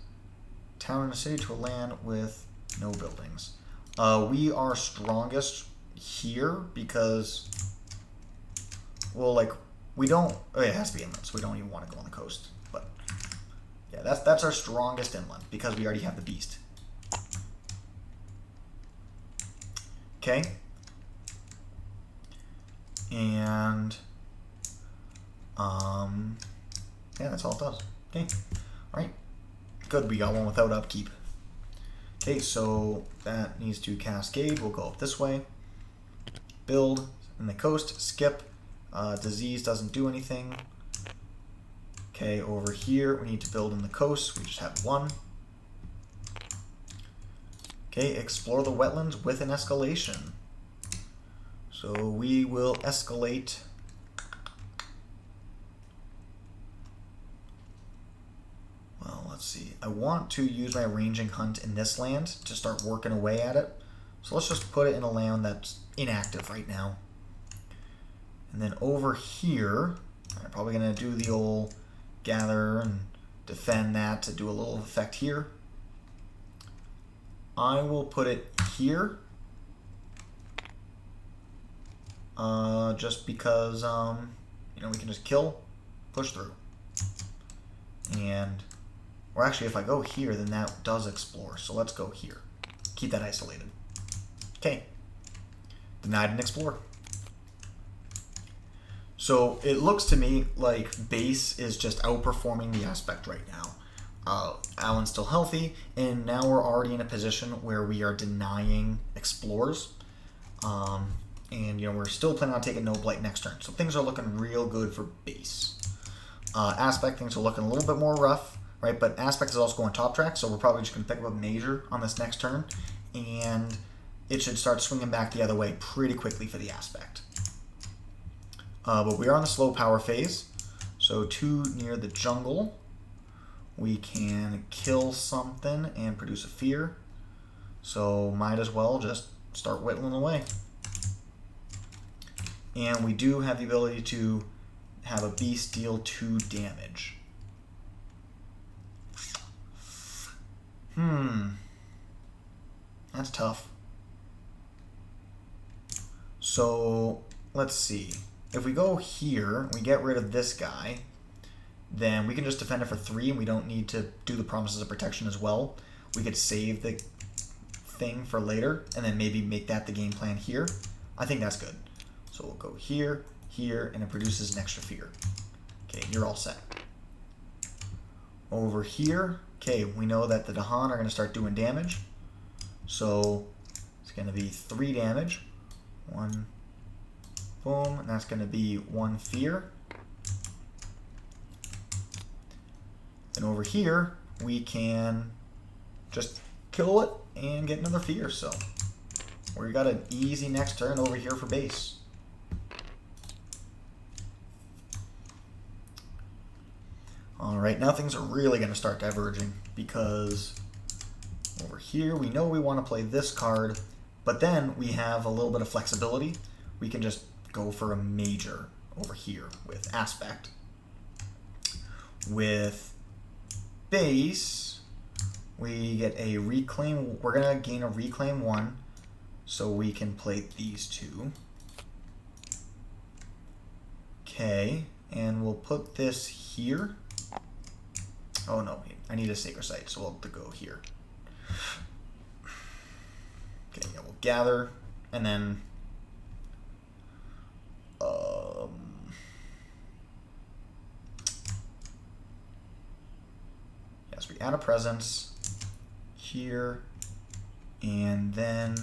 Town and a city to a land with no buildings. We are strongest here because, well, like, we don't, oh, it has to be inland, so we don't even want to go on the coast. But, yeah, that's our strongest inland because we already have the beast. Okay. And, yeah, that's all it does. Okay. All right. Good, we got one without upkeep. Okay, so that needs to cascade. We'll go up this way. Build in the coast, skip. Disease doesn't do anything. Okay, over here we need to build in the coast. We just have 1. Okay, explore the wetlands with an escalation. So we will escalate. Well, let's see. I want to use my ranging hunt in this land to start working away at it. So let's just put it in a land that's inactive right now. And then over here, I'm probably going to do the old gather and defend that to do a little effect here. I will put it here. Just because, you know, we can just kill, push through. And, or actually if I go here, then that does explore. So let's go here. Keep that isolated. Okay. Denied and explore. So it looks to me like base is just outperforming the aspect right now. Alan's still healthy, and now we're already in a position where we are denying explores. And, you know, we're still planning on taking no blight next turn. So things are looking real good for base. Aspect, things are looking a little bit more rough, right? But aspect is also going top track, so we're probably just going to pick up a major on this next turn. And it should start swinging back the other way pretty quickly for the aspect. But we are on the slow power phase. So 2 near the jungle. We can kill something and produce a fear. So might as well just start whittling away. And we do have the ability to have a beast deal 2 damage. That's tough. So let's see. If we go here, we get rid of this guy, then we can just defend it for 3 and we don't need to do the promises of protection as well. We could save the thing for later and then maybe make that the game plan here. I think that's good. So we'll go here, here, and it produces an extra fear. Okay, you're all set. Over here, okay, we know that the Dahan are going to start doing damage. So it's going to be 3 damage. 1, boom, and that's going to be 1 fear. And over here, we can just kill it and get another fear. So we got an easy next turn over here for base. Alright, now things are really going to start diverging because over here we know we want to play this card, but then we have a little bit of flexibility. We can just go for a major over here with aspect. With base, we get a reclaim. We're going to gain a reclaim 1, so we can play these 2. Okay, and we'll put this here. Oh no, I need a sacred site, so we'll have to go here. Okay, yeah, we'll gather, and then yes, we add a presence here, and then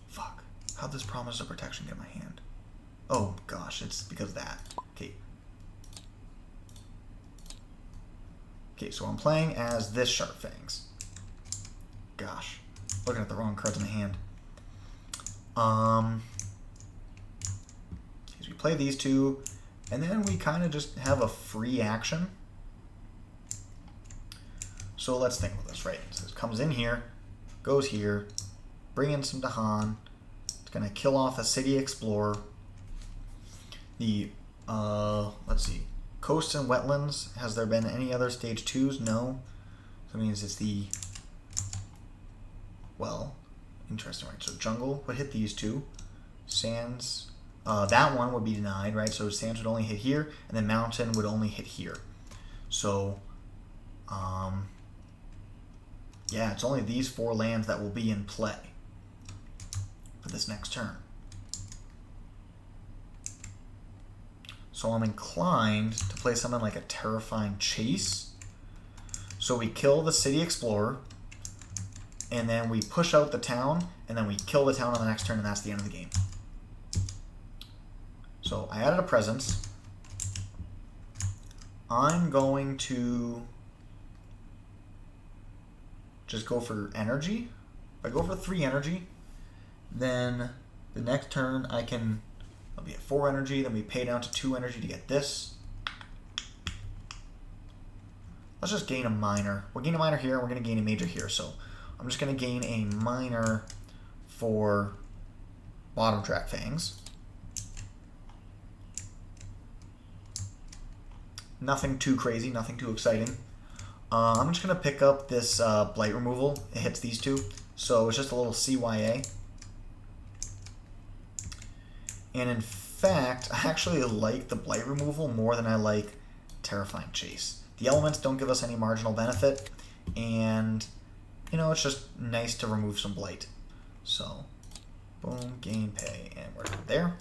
fuck. How'd this promise of protection get in my hand? Oh gosh, it's because of that. Okay. Okay, so I'm playing as this Sharp Fangs. Gosh, looking at the wrong cards in my hand. So we play these two, and then we kind of just have a free action. So let's think about this, right? So it comes in here, goes here, bring in some Dahan. It's gonna kill off a City Explorer. The let's see, coasts and wetlands. Has there been any other stage 2s? No. So that means it's the, well, interesting, right? So jungle would hit these two. Sands, that one would be denied, right? So sands would only hit here, and then mountain would only hit here. So, yeah, it's only these 4 lands that will be in play for this next turn. So I'm inclined to play something like a Terrifying Chase. So we kill the City Explorer, and then we push out the town, and then we kill the town on the next turn, and that's the end of the game. So I added a presence. I'm going to just go for energy. If I go for 3 energy, then the next turn I'll be at 4 energy, then we pay down to 2 energy to get this. Let's just gain a minor. We'll gain a minor here, and we're going to gain a major here. So I'm just going to gain a minor for bottom track Fangs. Nothing too crazy, nothing too exciting. I'm just going to pick up this blight removal. It hits these two. So it's just a little CYA. And in fact, I actually like the blight removal more than I like Terrifying Chase. The elements don't give us any marginal benefit, and you know, it's just nice to remove some blight. So, boom, gain pay, and we're there.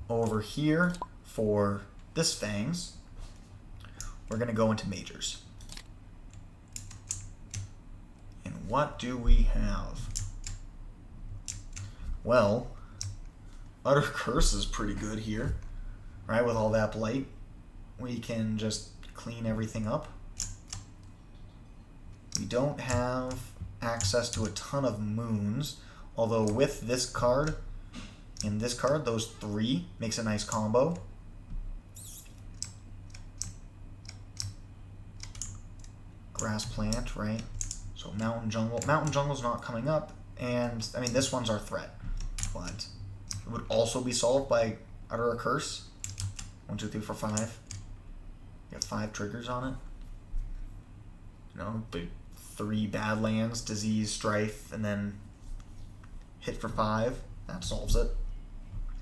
Over here for this Fangs, we're going to go into majors. And what do we have? Well, Utter Curse is pretty good here, right? With all that blight, we can just clean everything up. We don't have access to a ton of moons, although with this card and this card, those 3 makes a nice combo. Grass plant, right? So mountain jungle. Mountain jungle's not coming up, and I mean this one's our threat, but it would also be solved by Utter a Curse. 1, 2, 3, 4, 5. You have 5 triggers on it. You know, big 3 bad lands, disease, strife, and then hit for 5. That solves it.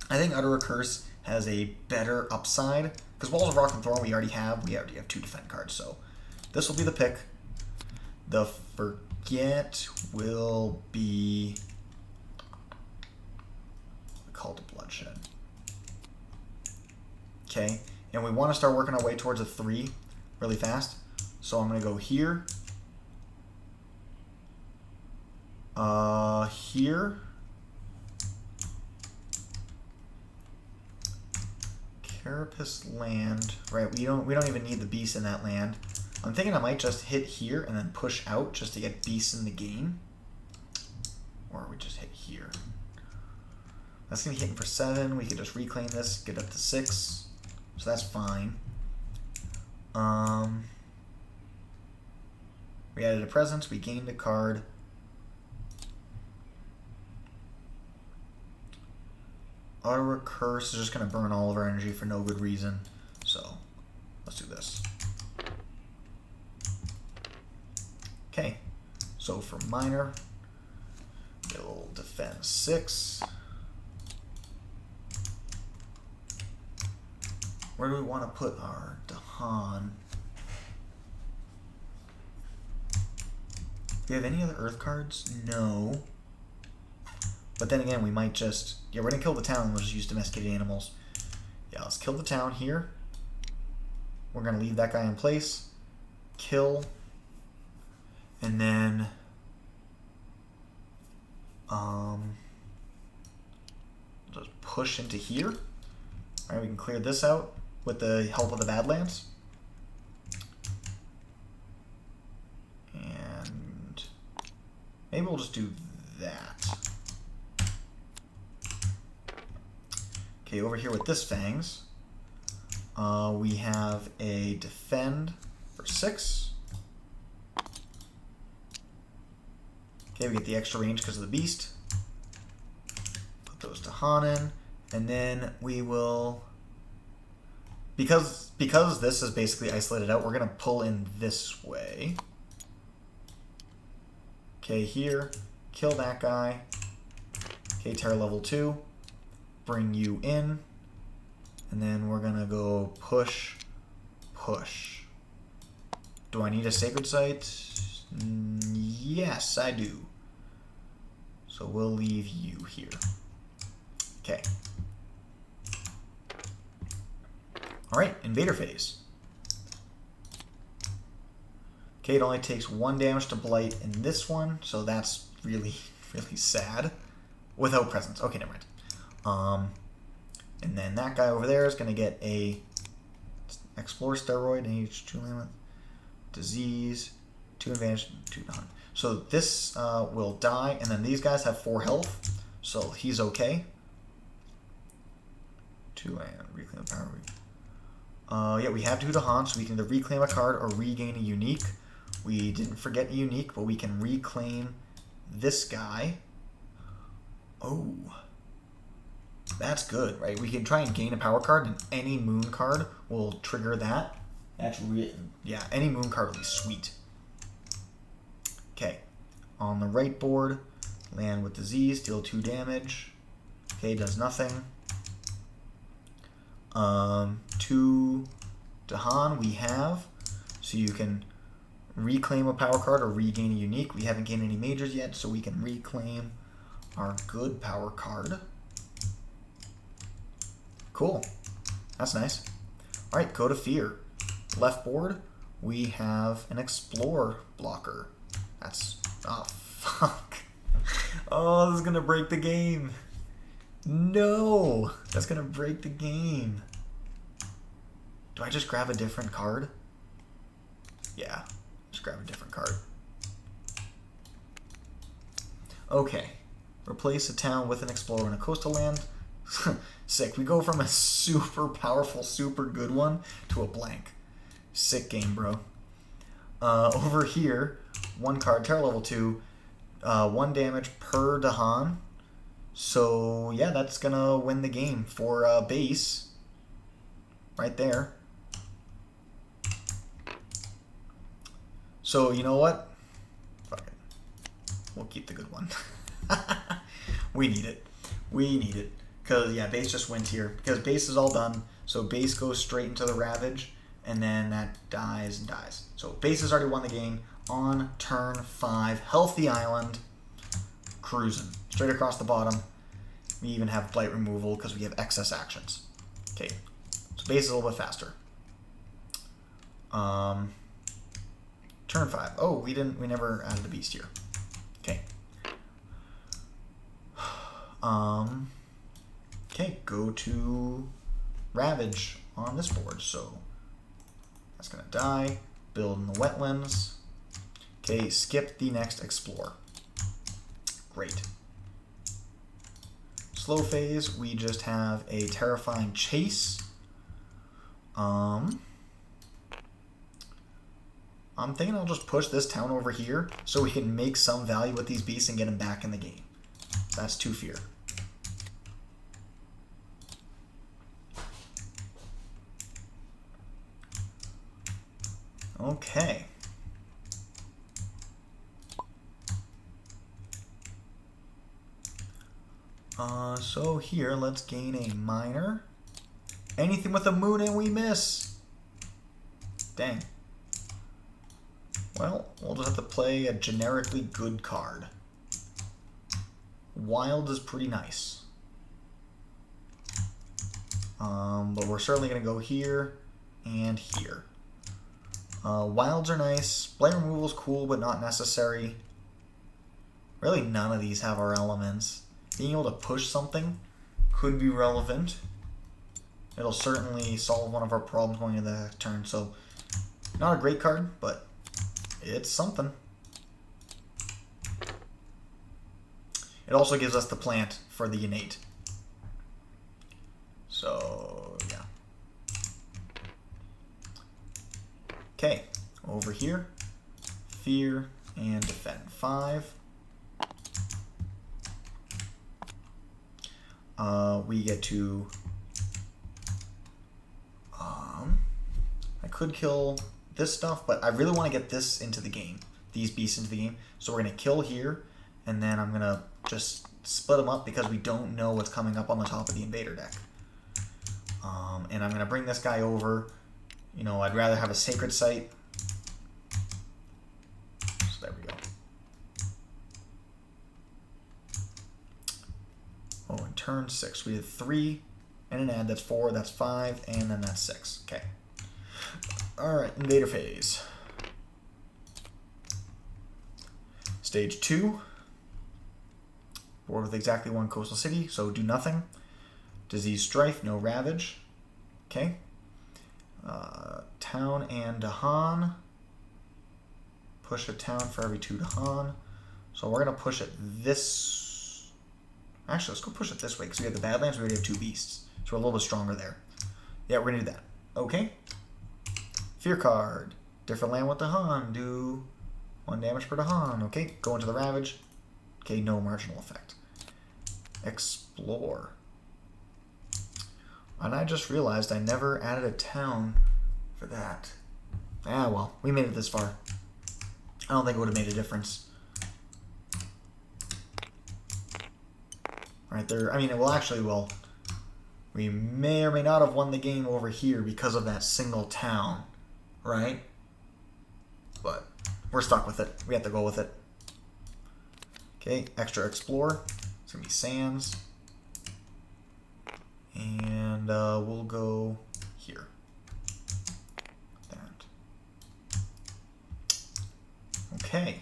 I think Utter a Curse has a better upside because Walls of Rock and Thorn we already have. We already have 2 defend cards, so this will be the pick. The forget will be Call to Bloodshed. Okay, and we want to start working our way towards a 3 really fast. So I'm going to go here, here, Carapace land. Right, we don't even need the beast in that land. I'm thinking I might just hit here and then push out just to get beasts in the game. Or we just hit here. That's going to be hitting for 7. We could just reclaim this, get up to 6. So that's fine. We added a presence. We gained a card. Utter a Curse is just going to burn all of our energy for no good reason. So let's do this. Okay, so for minor, get a little defense 6. Where do we want to put our Dahan? Do we have any other Earth cards? No. But then again, we might just... Yeah, we're going to kill the town and we'll just use domesticated animals. Yeah, let's kill the town here. We're going to leave that guy in place. Kill. And then... just push into here. All right, we can clear this out with the help of the Badlands. Maybe we'll just do that. Okay, over here with this Fangs, we have a defend for 6. Okay, we get the extra range because of the beast. Put those to Han in, and then we will, because this is basically isolated out, we're gonna pull in this way. Okay, here, kill that guy. Okay, Terror level 2. Bring you in. And then we're gonna go push, push. Do I need a sacred site? Yes, I do. So we'll leave you here. Okay. Alright, invader phase. Okay, it only takes 1 damage to blight in this one, so that's really, really sad. Without presence. Okay, never mind. And then that guy over there is going to get a Explore Steroid, H2 limit, Disease, 2 advantage, 2 none. So this will die, and then these guys have 4 health, so he's okay. 2 and reclaim the power. Yeah, we have 2 to haunt, so we can either reclaim a card or regain a unique. We didn't forget a unique, but we can reclaim this guy. Oh. That's good, right? We can try and gain a power card, and any moon card will trigger that. That's yeah, any moon card will be sweet. Okay, on the right board, land with disease, deal 2 damage. Okay, does nothing. 2 Dahan we have, so you can reclaim a power card or regain a unique. We haven't gained any majors yet, so we can reclaim our good power card. Cool. That's nice. Alright, go to Fear. Left board, we have an Explore blocker. That's... oh, fuck. Oh, this is going to break the game. No! That's going to break the game. Do I just grab a different card? Yeah, just grab a different card. Okay. Replace a town with an Explorer and a coastal land. Sick. We go from a super powerful, super good one to a blank. Sick game, bro. Over here, 1 card, Terror level 2, 1 damage per Dahan. So, yeah, that's going to win the game for base. Right there. So, you know what? Fuck it. We'll keep the good one. We need it. We need it. Because, yeah, base just went here. Because base is all done. So base goes straight into the Ravage. And then that dies and dies. So base has already won the game. On turn 5. Healthy Island. Cruising. Straight across the bottom. We even have Blight removal because we have excess actions. Okay. So base is a little bit faster. Turn 5. Oh, we never added the beast here. Okay. Okay, go to Ravage on this board. So that's gonna die. Build in the wetlands. Okay, skip the next Explore. Great. Slow phase, we just have a Terrifying Chase. I'm thinking I'll just push this town over here so we can make some value with these beasts and get them back in the game. That's 2 fear. Okay. So here, let's gain a minor. Anything with a moon and we miss. Dang. Well, we'll just have to play a generically good card. Wild is pretty nice. But we're certainly going to go here and here. Wilds are nice. Blight removal is cool, but not necessary. Really, none of these have our elements. Being able to push something could be relevant. It'll certainly solve one of our problems going into the turn. So, not a great card, but it's something. It also gives us the plant for the innate. So, yeah. Okay, over here, fear and defend 5. We get to, I could kill this stuff, but I really want to get this into the game, these beasts into the game. So we're going to kill here, and then I'm going to just split them up because we don't know what's coming up on the top of the invader deck. And I'm going to bring this guy over. You know, I'd rather have a sacred site. So there we go. Oh, and turn 6. We did 3 and an add. That's 4. That's 5. And then that's 6. Okay. Alright, invader phase. Stage 2. Board with exactly 1 coastal city, so do nothing. Disease strife, no ravage. Okay. Town and Dahan. Push a town for every 2 Dahan. So we're going to push it this... Actually, let's go push it this way, because we have the Badlands, we already have 2 beasts. So we're a little bit stronger there. Yeah, we're going to do that. Okay. Fear card. Different land with Dahan. Do 1 damage per Dahan. Okay, go into the Ravage. Okay, no marginal effect. Explore. And I just realized I never added a town for that. Ah, well, we made it this far. I don't think it would have made a difference. Right there. I mean, it will actually will. We may or may not have won the game over here because of that single town. Right? But we're stuck with it. We have to go with it. Okay, extra explore. It's going to be sands. And we'll go here. That. Okay.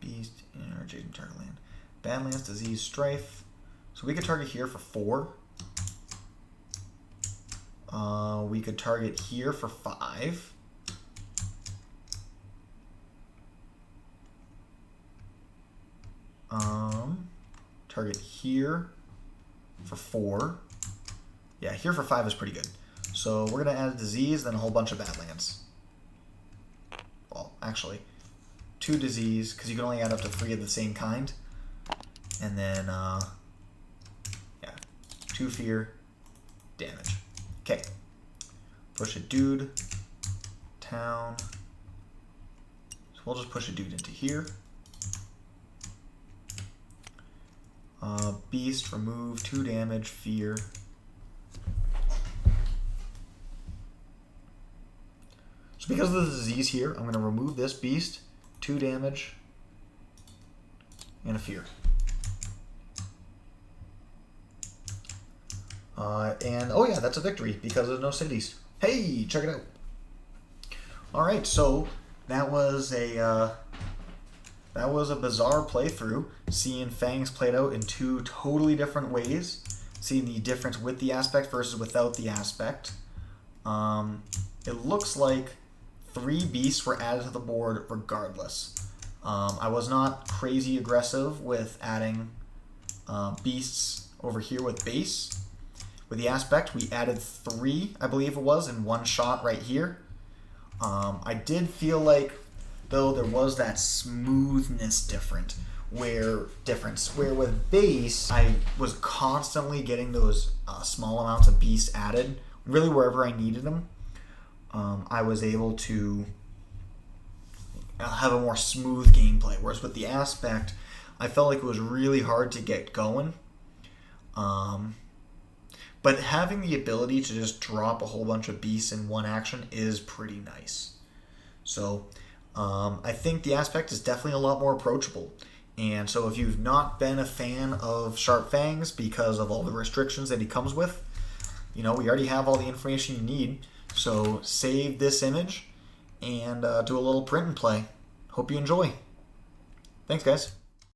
Beast, energy, and target land. Badlands, disease, strife. So we could target here for 4. We could target here for 5. Target here for 4. Yeah, here for 5 is pretty good. So we're going to add a disease, then a whole bunch of Badlands. Well, actually, 2 disease, because you can only add up to 3 of the same kind. And then, yeah, 2 fear, damage. Okay. Push a dude, town. So we'll just push a dude into here. Beast, remove 2 damage, fear. So because of the disease here, I'm going to remove this beast, 2 damage, and a fear. And, oh yeah, that's a victory because there's no cities. Hey, check it out. Alright, so that was a bizarre playthrough, seeing Fangs played out in 2 totally different ways, seeing the difference with the aspect versus without the aspect. It looks like 3 beasts were added to the board regardless. I was not crazy aggressive with adding beasts over here with base. With the aspect, we added 3, I believe it was, in 1 shot right here. I did feel like, though, there was that smoothness difference, where with base, I was constantly getting those small amounts of beasts added, really wherever I needed them. I was able to have a more smooth gameplay, whereas with the aspect, I felt like it was really hard to get going. But having the ability to just drop a whole bunch of beasts in 1 action is pretty nice. So I think the aspect is definitely a lot more approachable. And so if you've not been a fan of Sharp Fangs because of all the restrictions that he comes with, you know, we already have all the information you need. So save this image and do a little print and play. Hope you enjoy. Thanks, guys.